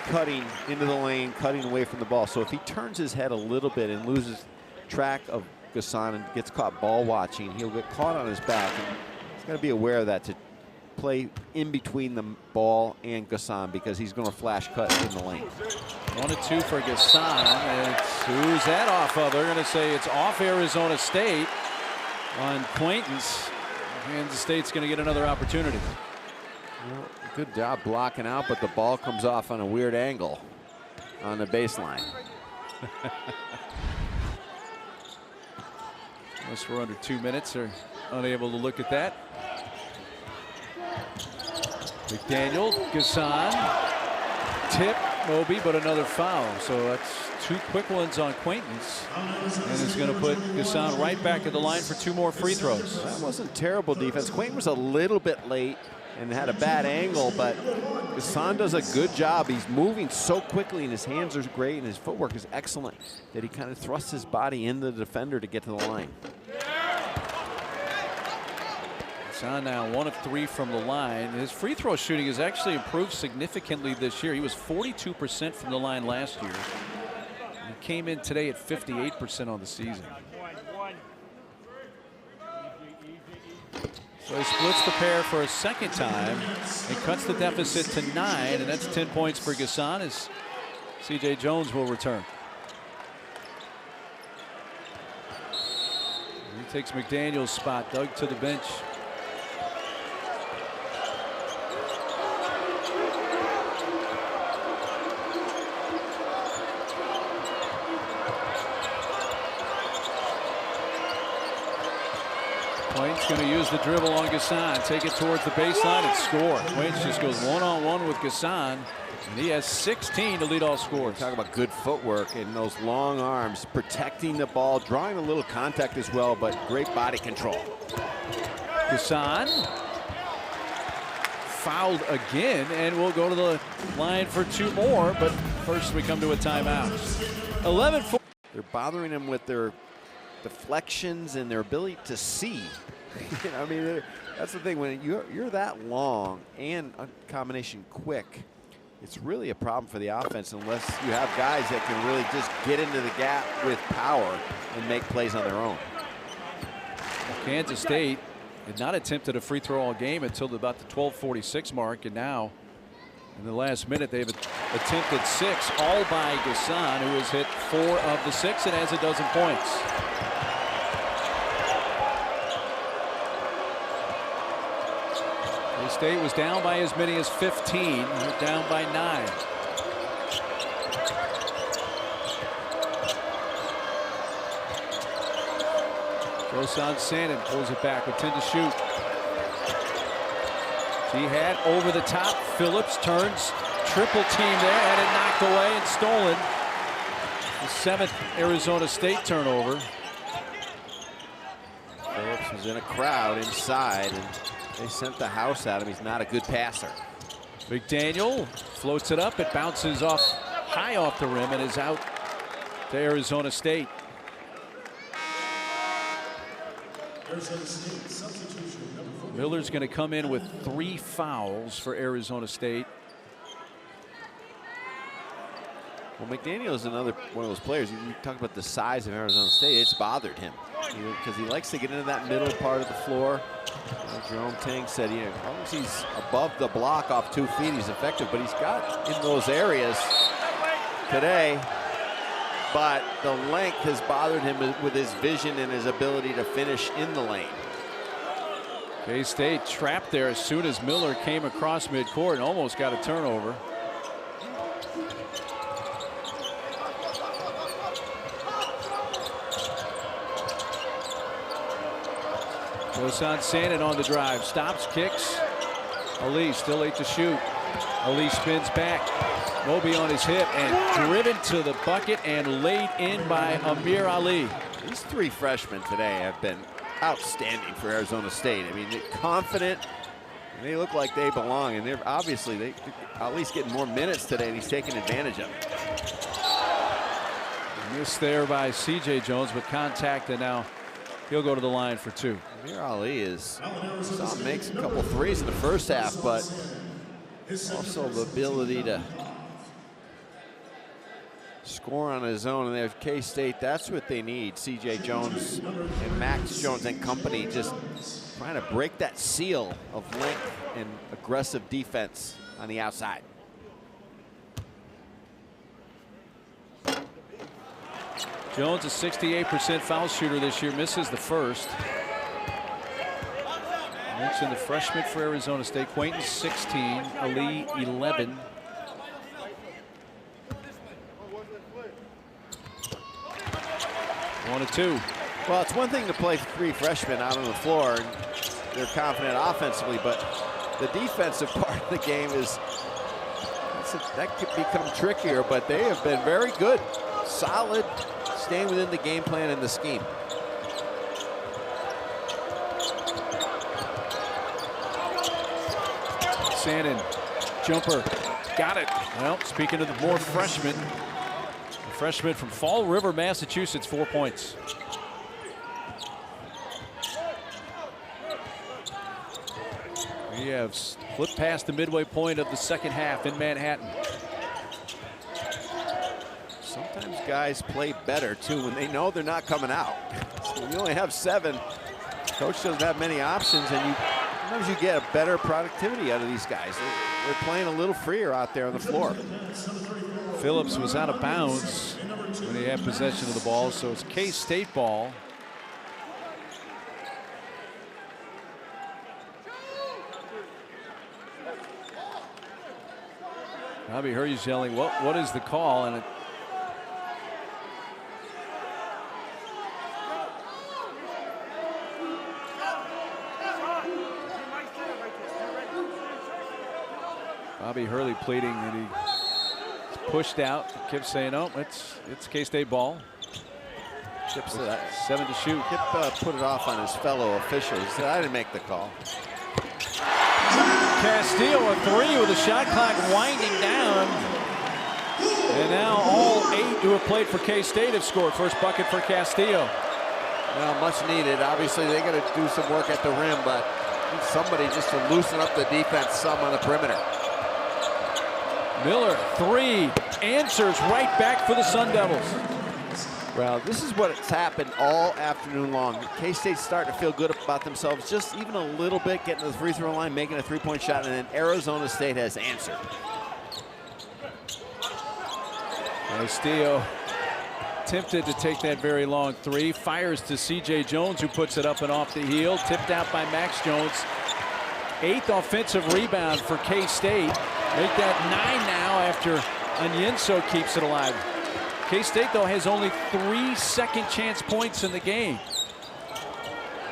cutting into the lane, cutting away from the ball. So if he turns his head a little bit and loses track of Gasson and gets caught ball watching, he'll get caught on his back. And he's got to be aware of that to play in between the ball and Gasson, because he's going to flash cut in the lane. 1 of 2 for Gasson. And who's that off of? They're going to say it's off Arizona State on Quaintance. Kansas State's going to get another opportunity. Well, good job blocking out, but the ball comes off on a weird angle on the baseline. Unless we're under 2 minutes, they're unable to look at that. McDaniel, Gasson, tip, Moby, but another foul. So that's 2 quick ones on Quaintance, and it's going to put Gasson right back at the line for 2 more free throws. That wasn't terrible defense. Quaintance was a little bit late and had a bad angle, but Gasson does a good job. He's moving so quickly, and his hands are great, and his footwork is excellent, that he kind of thrusts his body into the defender to get to the line. Gasson now 1 of 3 from the line. His free throw shooting has actually improved significantly this year. He was 42% from the line last year. He came in today at 58% on the season. So he splits the pair for a second time and cuts the deficit to 9, and that's 10 points for Gasson as C.J. Jones will return. He takes McDaniel's spot. Dug to the bench. Quaint's going to use the dribble on Gasson, take it towards the baseline and score. Quaint just goes one-on-one with Gasson, and he has 16 to lead all scores. Talk about good footwork and those long arms, protecting the ball, drawing a little contact as well, but great body control. Gasson fouled again, and we'll go to the line for 2 more, but first we come to a timeout. 11-4. They're bothering him with their deflections and their ability to see. I mean, that's the thing, when you're that long and a combination quick, it's really a problem for the offense unless you have guys that can really just get into the gap with power and make plays on their own. Kansas State had not attempted a free throw all game until about the 12:46 mark, and now in the last minute they've attempted 6, all by Gasson, who has hit 4 of the 6 and has a dozen points. State was down by as many as 15. They're down by 9. Rosan Sannon pulls it back with 10 to shoot. Jihad over the top. Phillips turns, triple team there, had it knocked away and stolen. The 7th Arizona State turnover. Phillips was in a crowd inside, and they sent the house at him. He's not a good passer. McDaniel floats it up. It bounces off high off the rim and is out to Arizona State. Miller's going to come in with 3 fouls for Arizona State. Well, McDaniel is another one of those players. You talk about the size of Arizona State. It's bothered him because he likes to get into that middle part of the floor. Jerome Tang said, as long as he's above the block off 2 feet, he's effective. But he's got in those areas today. But the length has bothered him with his vision and his ability to finish in the lane. K-State trapped there as soon as Miller came across midcourt and almost got a turnover. Rosan Sannon on the drive, stops, kicks. Ali still 8 to shoot. Ali spins back. Moby on his hip and driven to the bucket and laid in by Amir Ali. These 3 freshmen today have been outstanding for Arizona State. I mean, they're confident, and they look like they belong, and they're obviously at least getting more minutes today, and he's taking advantage of it. Missed there by C.J. Jones with contact, and now he'll go to the line for 2. Amir Ali makes a couple threes in the first half, but also the ability to score on his own. And there's K-State, that's what they need. C.J. Jones and Max Jones and company just trying to break that seal of length and aggressive defense on the outside. Jones, a 68% foul shooter this year, misses the first. I mentioned the freshman for Arizona State, Quainton 16, Ali 11. One and 2. Well, it's one thing to play 3 freshmen out on the floor and they're confident offensively, but the defensive part of the game that could become trickier, but they have been very good, solid, staying within the game plan and the scheme. Sannon, jumper, got it. Well, speaking of the more freshmen, the freshman from Fall River, Massachusetts, 4 points. We have flipped past the midway point of the second half in Manhattan. Sometimes guys play better too when they know they're not coming out. So you only have 7. Coach doesn't have many options, and sometimes you get a better productivity out of these guys. They're playing a little freer out there on the floor. Phillips was out of bounds when he had possession of the ball, so it's K-State ball. Bobby Hurley's yelling, what is the call? And Bobby Hurley pleading that he's pushed out. Kip saying, "Oh, it's K-State ball." Kip said, 7 to shoot. Kip put it off on his fellow officials. He said, "I didn't make the call." Castillo a three with the shot clock winding down. And now all 8 who have played for K-State have scored. First bucket for Castillo. Well, much needed. Obviously, they got to do some work at the rim, but somebody just to loosen up the defense some on the perimeter. Miller, 3, answers right back for the Sun Devils. Well, this is what's happened all afternoon long. K-State's starting to feel good about themselves, just even a little bit, getting to the free throw line, making a three-point shot, and then Arizona State has answered. Castillo tempted to take that very long 3, fires to C.J. Jones, who puts it up and off the heel, tipped out by Max Jones. 8th offensive rebound for K-State. Make that 9 now after Onyenso keeps it alive. K-State, though, has only 3 second chance points in the game.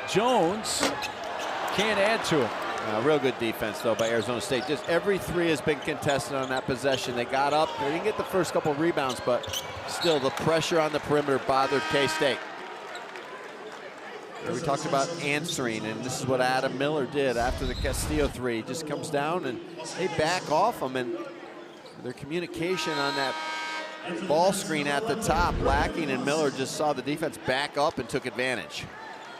Jones can't add to it. Real good defense, though, by Arizona State. Just every 3 has been contested on that possession. They got up. They didn't get the first couple rebounds, but still the pressure on the perimeter bothered K-State. We talked about answering, and this is what Adam Miller did after the Castillo 3. Just comes down, and they back off them, and their communication on that ball screen at the top lacking, and Miller just saw the defense back up and took advantage.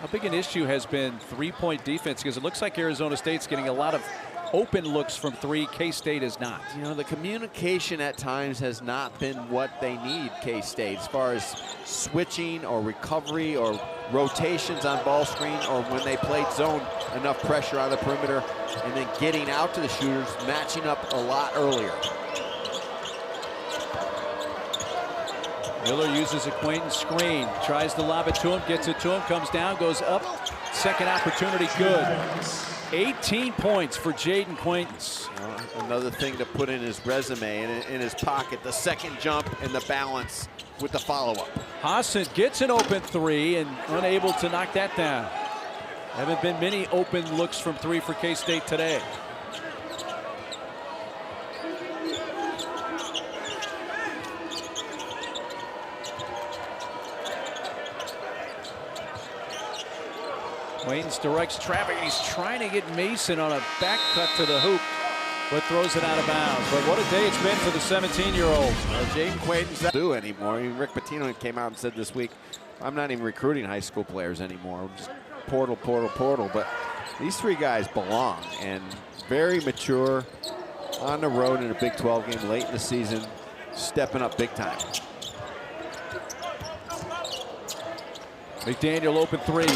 How big an issue has been three-point defense? Because it looks like Arizona State's getting a lot of open looks from 3. K-State is not. You know, the communication at times has not been what they need, K-State, as far as switching or recovery or rotations on ball screen, or when they played zone, enough pressure on the perimeter, and then getting out to the shooters, matching up a lot earlier. Miller uses Acquaintance screen, tries to lob it to him, gets it to him, comes down, goes up. Second opportunity, good. 18 points for Jaden Acquaintance. Another thing to put in his resume, in his pocket, the second jump and the balance with the follow-up. Hassan gets an open 3 and unable to knock that down. Haven't been many open looks from 3 for K-State today. Acquaintance directs traffic. He's trying to get Mason on a back cut to the hoop, but throws it out of bounds. But what a day it's been for the 17-year-old. Well, Jaden Acquaintance doesn't do anymore. I mean, Rick Pitino came out and said this week, I'm not even recruiting high school players anymore. Just portal, portal, portal. But these 3 guys belong, and very mature, on the road in a Big 12 game late in the season, stepping up big time. McDaniel open 3.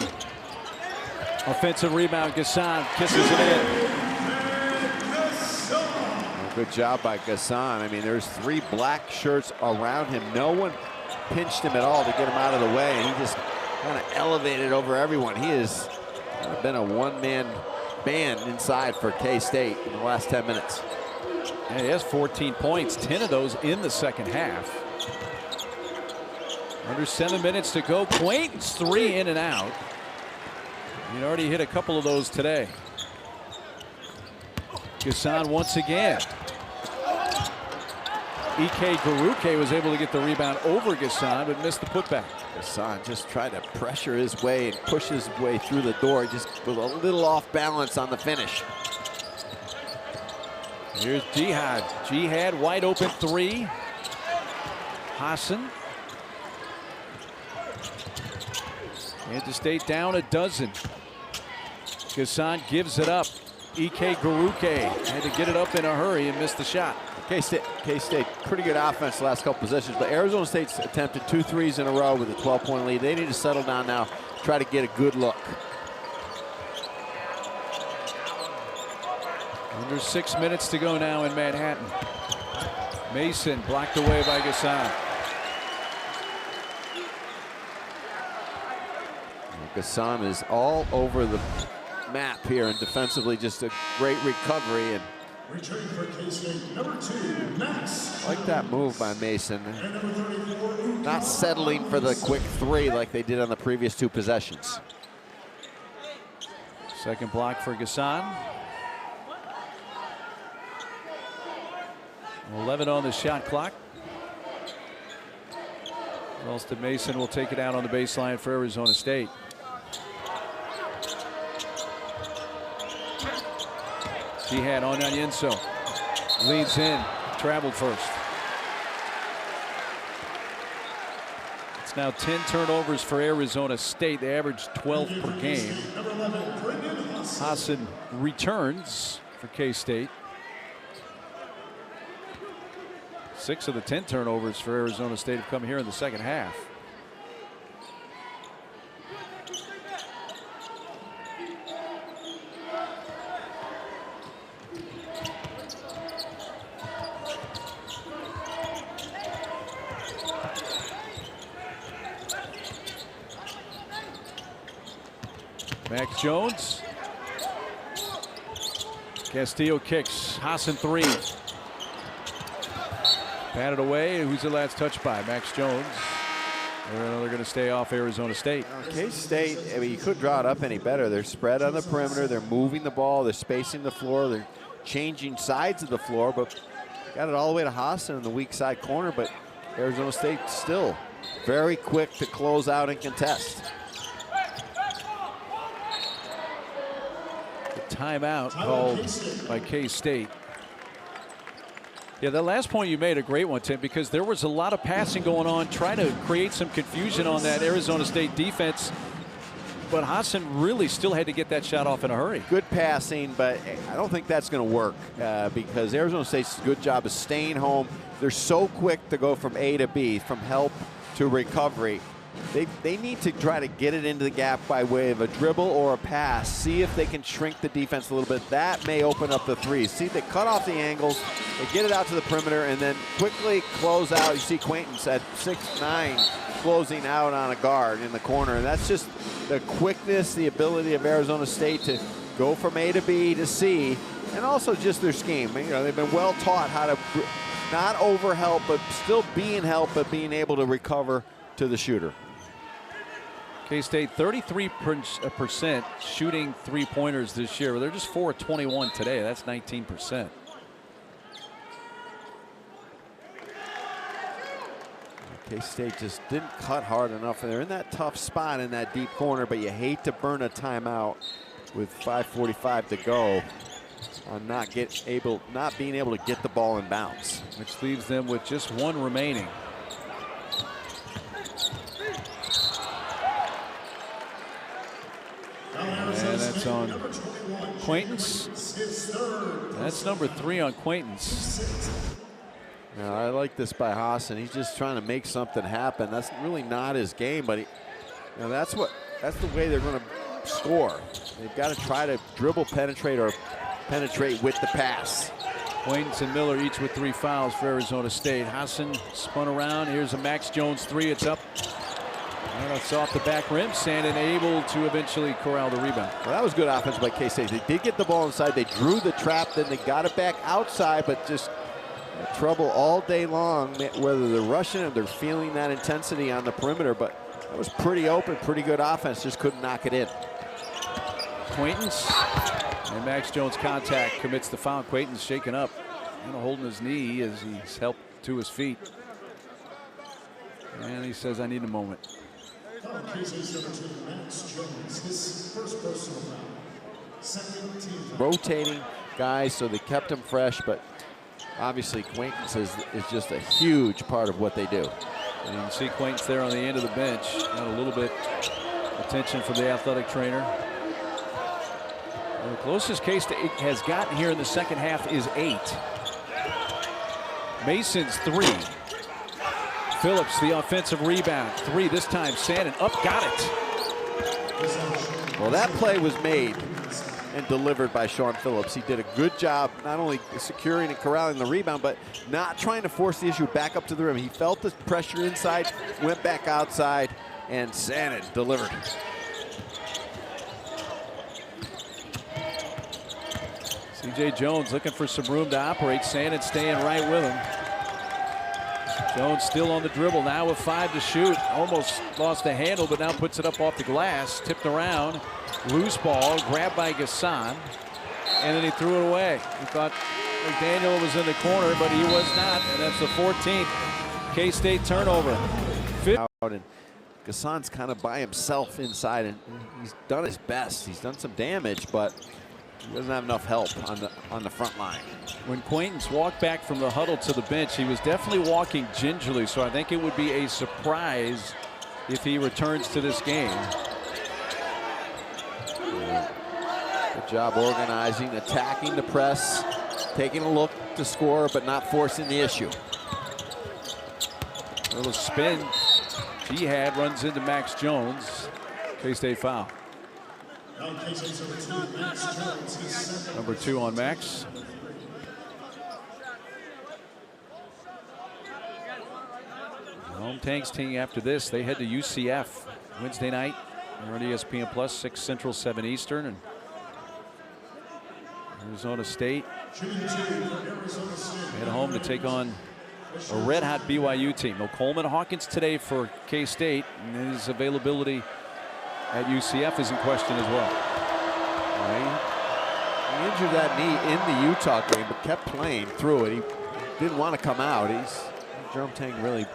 Offensive rebound, Gassan kisses it in. Well, good job by Gassan. I mean, there's 3 black shirts around him. No one pinched him at all to get him out of the way, and he just kind of elevated over everyone. He has been a one-man band inside for K-State in the last 10 minutes. Yeah, he has 14 points, 10 of those in the second half. Under 7 minutes to go. Acquaintance 3 in and out. He already hit a couple of those today. Gassan once again. E.K. Garuke was able to get the rebound over Gassan, but missed the putback. Gassan just tried to pressure his way and push his way through the door, just with a little off balance on the finish. Here's Jihad. Jihad wide open 3. Hassan. Kansas State down a dozen. Gassan gives it up. E.K. Garuke had to get it up in a hurry and missed the shot. K-State, pretty good offense the last couple possessions, but Arizona State's attempted 2 threes in a row with a 12-point lead. They need to settle down now, try to get a good look. Under 6 minutes to go now in Manhattan. Mason blocked away by Gasson. Gasson is all over the map here, and defensively just a great recovery. And returning for K-State, number 2, Max. like that move by Mason. Not settling for the quick three like they did on the previous 2 possessions. Second block for Gasson. 11 on the shot clock. Ralston Mason will take it out on the baseline for Arizona State. Jihad on Onyenso. Leads in, traveled first. It's now 10 turnovers for Arizona State. They average 12 per game. Hassan returns for K-State. 6 of the 10 turnovers for Arizona State have come here in the second half. Max Jones. Castillo kicks. Hassan 3. Patted away. Who's the last touch by? Max Jones. They're going to stay off Arizona State. K-State, I mean, you couldn't draw it up any better. They're spread on the perimeter. They're moving the ball. They're spacing the floor. They're changing sides of the floor, but got it all the way to Hassan in the weak side corner. But Arizona State still very quick to close out and contest. The timeout called by K-State. Yeah, that last point you made, a great one, Tim, because there was a lot of passing going on, trying to create some confusion on that Arizona State defense. But Hassan really still had to get that shot off in a hurry. Good passing, but I don't think that's going to work because Arizona State's a good job of staying home. They're so quick to go from A to B, from help to recovery. They need to try to get it into the gap by way of a dribble or a pass. See if they can shrink the defense a little bit. That may open up the threes. See, they cut off the angles, they get it out to the perimeter, and then quickly close out. You see Quaintance at 6'9", closing out on a guard in the corner. And that's just the quickness, the ability of Arizona State to go from A to B to C, and also just their scheme. You know, they've been well taught how to not overhelp, but still be in help, but being able to recover to the shooter. K-State 33% shooting three-pointers this year. They're just 4 of 21 today. That's 19%. K-State just didn't cut hard enough. They're in that tough spot in that deep corner, but you hate to burn a timeout with 5:45 to go on not being able to get the ball in bounds. Which leaves them with just 1 remaining. And that's on Quaintance. That's number 3 on Quaintance. Now, I like this by Hassan. He's just trying to make something happen. That's really not his game, but that's the way they're going to score. They've got to try to dribble, penetrate, or penetrate with the pass. Quaintance and Miller each with 3 fouls for Arizona State. Hassan spun around. Here's a Max Jones 3. It's up. And it's off the back rim. Sandin able to eventually corral the rebound. Well, that was good offense by K-State. They did get the ball inside. They drew the trap. Then they got it back outside, but just trouble all day long, whether they're rushing or they're feeling that intensity on the perimeter. But that was pretty open, pretty good offense. Just couldn't knock it in. Quaintance and Max Jones contact, commits the foul. Quaintance shaken up and holding his knee as he's helped to his feet. And he says, I need a moment. Rotating guys, so they kept him fresh, but obviously Quaintance is just a huge part of what they do. And you can see Quaintance there on the end of the bench. Got a little bit attention from the athletic trainer. And the closest K-State has gotten here in the second half is 8. Mason's 3. Phillips, the offensive rebound. 3 this time. Sandin up, got it. Well, that play was made and delivered by Sean Phillips. He did a good job not only securing and corralling the rebound, but not trying to force the issue back up to the rim. He felt the pressure inside, went back outside, and Sandin delivered. C.J. Jones looking for some room to operate. Sandin staying right with him. Jones still on the dribble now with 5 to shoot. Almost lost the handle, but now puts it up off the glass. Tipped around. Loose ball. Grabbed by Gasson. And then he threw it away. He thought McDaniel was in the corner, but he was not. And that's the 14th K-State turnover. And Gasson's kind of by himself inside, and he's done his best. He's done some damage, but he doesn't have enough help on the front line. When Quaintance walked back from the huddle to the bench, he was definitely walking gingerly, so I think it would be a surprise if he returns to this game. Good job organizing, attacking the press, taking a look to score, but not forcing the issue. A little spin. Jihad runs into Max Jones. K-State foul. Number 2 on Max. Home Tanks team after this, they head to UCF Wednesday night. They're on ESPN Plus, 6 Central, 7 Eastern. And Arizona State head home to take on a red-hot BYU team. No Coleman Hawkins today for K-State, and his availability at UCF is in question as well. He injured that knee in the Utah game, but kept playing through it. He didn't want to come out. Jerome Tang really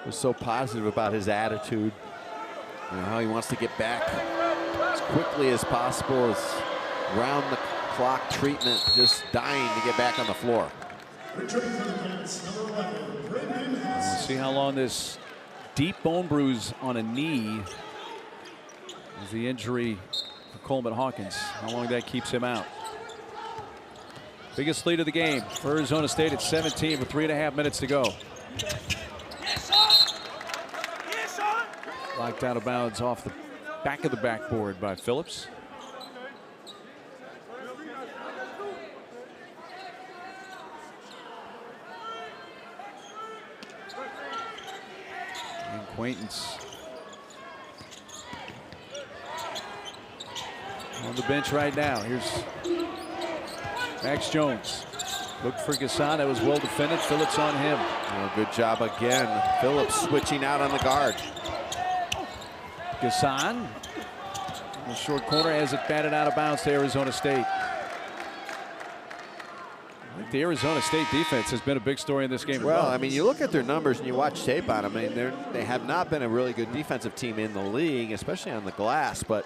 was so positive about his attitude, how he wants to get back as quickly as possible, as round-the-clock treatment, just dying to get back on the floor. We'll see how long this deep bone bruise on a knee is the injury for Coleman Hawkins. How long that keeps him out. Biggest lead of the game for Arizona State at 17 with 3.5 minutes to go. Locked out of bounds off the back of the backboard by Phillips. Quaintance on the bench right now. Here's Max Jones. Looked for Gasson. That was well defended. Phillips on him. Good job again. Phillips switching out on the guard. Gasson in the short corner has it batted out of bounds to Arizona State. The Arizona State defense has been a big story in this game. Well, I mean, you look at their numbers and you watch tape on them. I mean, they have not been a really good defensive team in the league, especially on the glass. But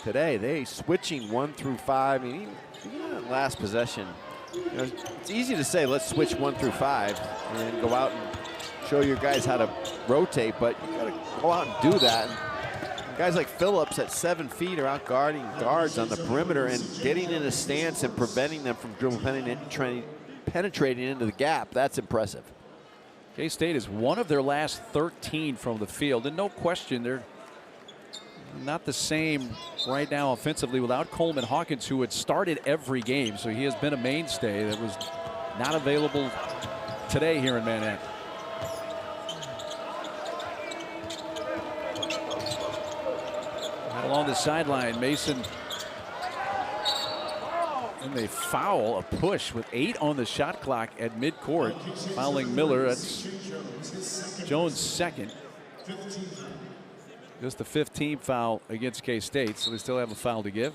today, they switching 1 through 5. I mean, even on that last possession, it's easy to say let's switch 1 through 5 and then go out and show your guys how to rotate. But you got to go out and do that. And guys like Phillips at 7 feet are out guarding guards on the perimeter and getting in a stance and preventing them from dribble penetrating into the gap. That's impressive. K-State is one of their last 13 from the field, and no question they're not the same right now offensively without Coleman Hawkins, who had started every game, so he has been a mainstay that was not available today here in Manhattan. Along the sideline, Mason, and they foul, a push with 8 on the shot clock at midcourt, fouling Miller. That's Jones' second. Just the 15th foul against K-State, so they still have a foul to give.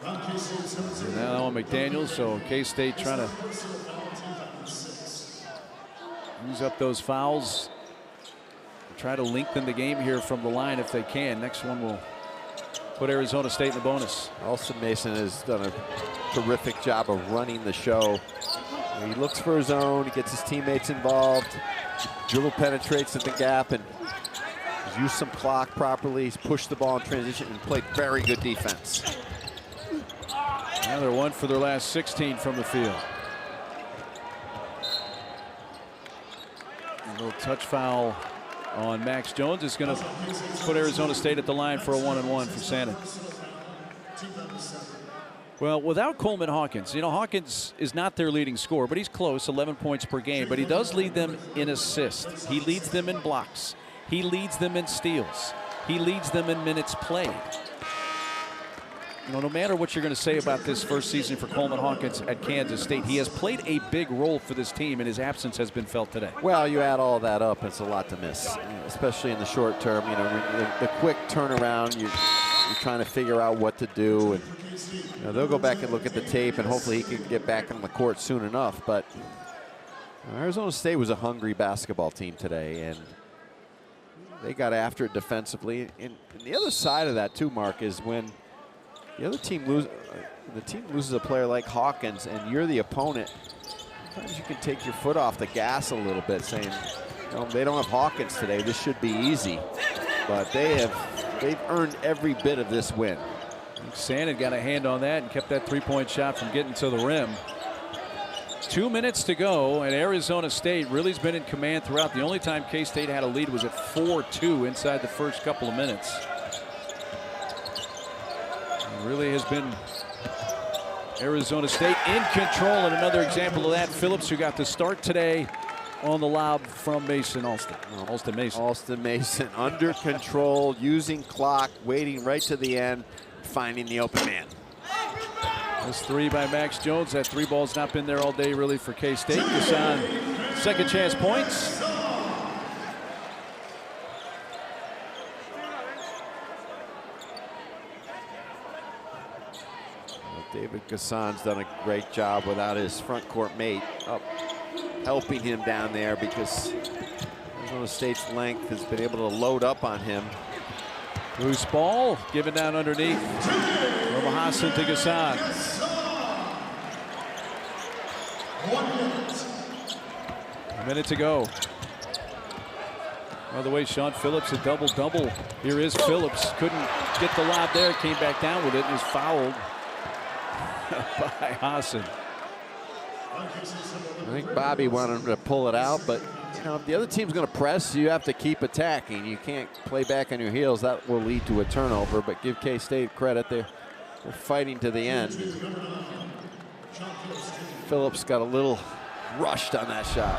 And now on McDaniels, so K-State trying to use up those fouls. Try to lengthen the game here from the line if they can. Next one will put Arizona State in the bonus. Austin Mason has done a terrific job of running the show. He looks for his own, he gets his teammates involved, dribble penetrates at the gap, and he's used some clock properly. He's pushed the ball in transition and played very good defense. Now they're 1 for their last 16 from the field. A little touch foul on Max Jones is going to put Arizona State at the line for a 1-and-1 for Sandin. Well, without Coleman Hawkins, Hawkins is not their leading scorer, but he's close, 11 points per game. But he does lead them in assists. He leads them in blocks. He leads them in steals. He leads them in minutes played. No matter what you're going to say about this first season for Coleman Hawkins at Kansas State, he has played a big role for this team, and his absence has been felt today. Well, you add all that up, it's a lot to miss, especially in the short term. The quick turnaround, you're trying to figure out what to do, and they'll go back and look at the tape, and hopefully he can get back on the court soon enough. But Arizona State was a hungry basketball team today, and they got after it defensively. And the other side of that too, Mark, is when the other team loses a player like Hawkins, and you're the opponent, sometimes you can take your foot off the gas a little bit, saying, they don't have Hawkins today, this should be easy. But they've earned every bit of this win. Sandin got a hand on that and kept that three-point shot from getting to the rim. 2 minutes to go, and Arizona State really has been in command throughout. The only time K-State had a lead was at 4-2 inside the first couple of minutes. It really has been Arizona State in control, and another example of that, Phillips, who got the start today on the lob from Mason Alston. Alston Mason. Alston Mason under control, using clock, waiting right to the end, finding the open man. This three by Max Jones. That three ball's not been there all day really for K-State. Gasson, second chance points. David Gasson's done a great job without his front court mate up helping him down there, because Arizona State's length has been able to load up on him. Loose ball given down underneath from Hassan to Gasson. 1 minute to go. By the way, Sean Phillips, a double-double. Here is Phillips. Couldn't get the lob there. Came back down with it and was fouled by Hassan. I think Bobby wanted him to pull it out, but if the other team's going to press, you have to keep attacking. You can't play back on your heels. That will lead to a turnover, but give K-State credit. They're fighting to the end. Phillips got a little rushed on that shot.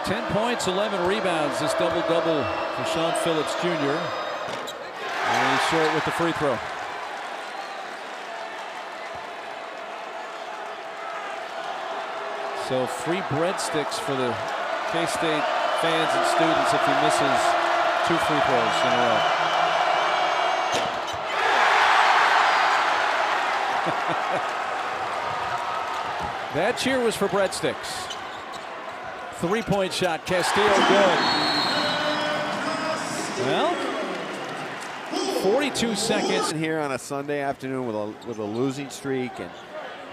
10 points, 11 rebounds, this double-double for Sean Phillips Jr. And he's short with the free throw. So free breadsticks for the K-State fans and students if he misses 2 free throws in a row. That cheer was for breadsticks. 3-point shot, Castillo good. Well, 42 seconds here on a Sunday afternoon with a losing streak and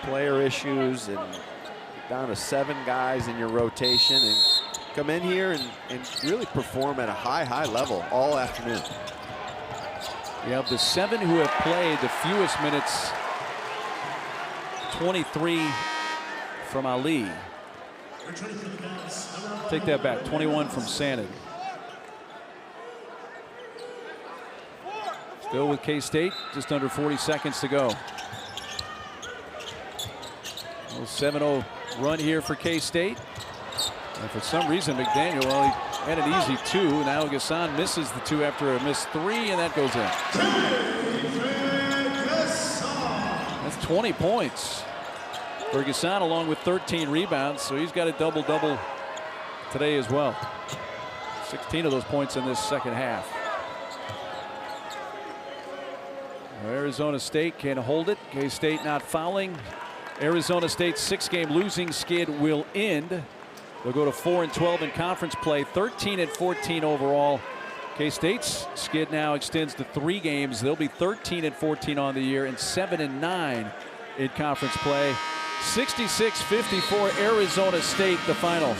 player issues, and down to 7 guys in your rotation, and come in here and really perform at a high level all afternoon. You have the 7 who have played the fewest minutes, 23 from Ali. Take that back, 21 from Sandin. Still with K-State, just under 40 seconds to go. 7-0 run here for K-State. And for some reason, McDaniel, well, he had an easy 2. Now Gasson misses the 2 after a missed 3, and that goes in. That's 20 points for Gasson, along with 13 rebounds. So he's got a double-double today as well. 16 of those points in this second half. Arizona State can hold it. K-State not fouling. Arizona State's 6-game losing skid will end. They'll go to 4-12 in conference play, 13-14 overall. K-State's skid now extends to 3 games. They'll be 13-14 on the year and 7-9 in conference play. 66-54 Arizona State, the final.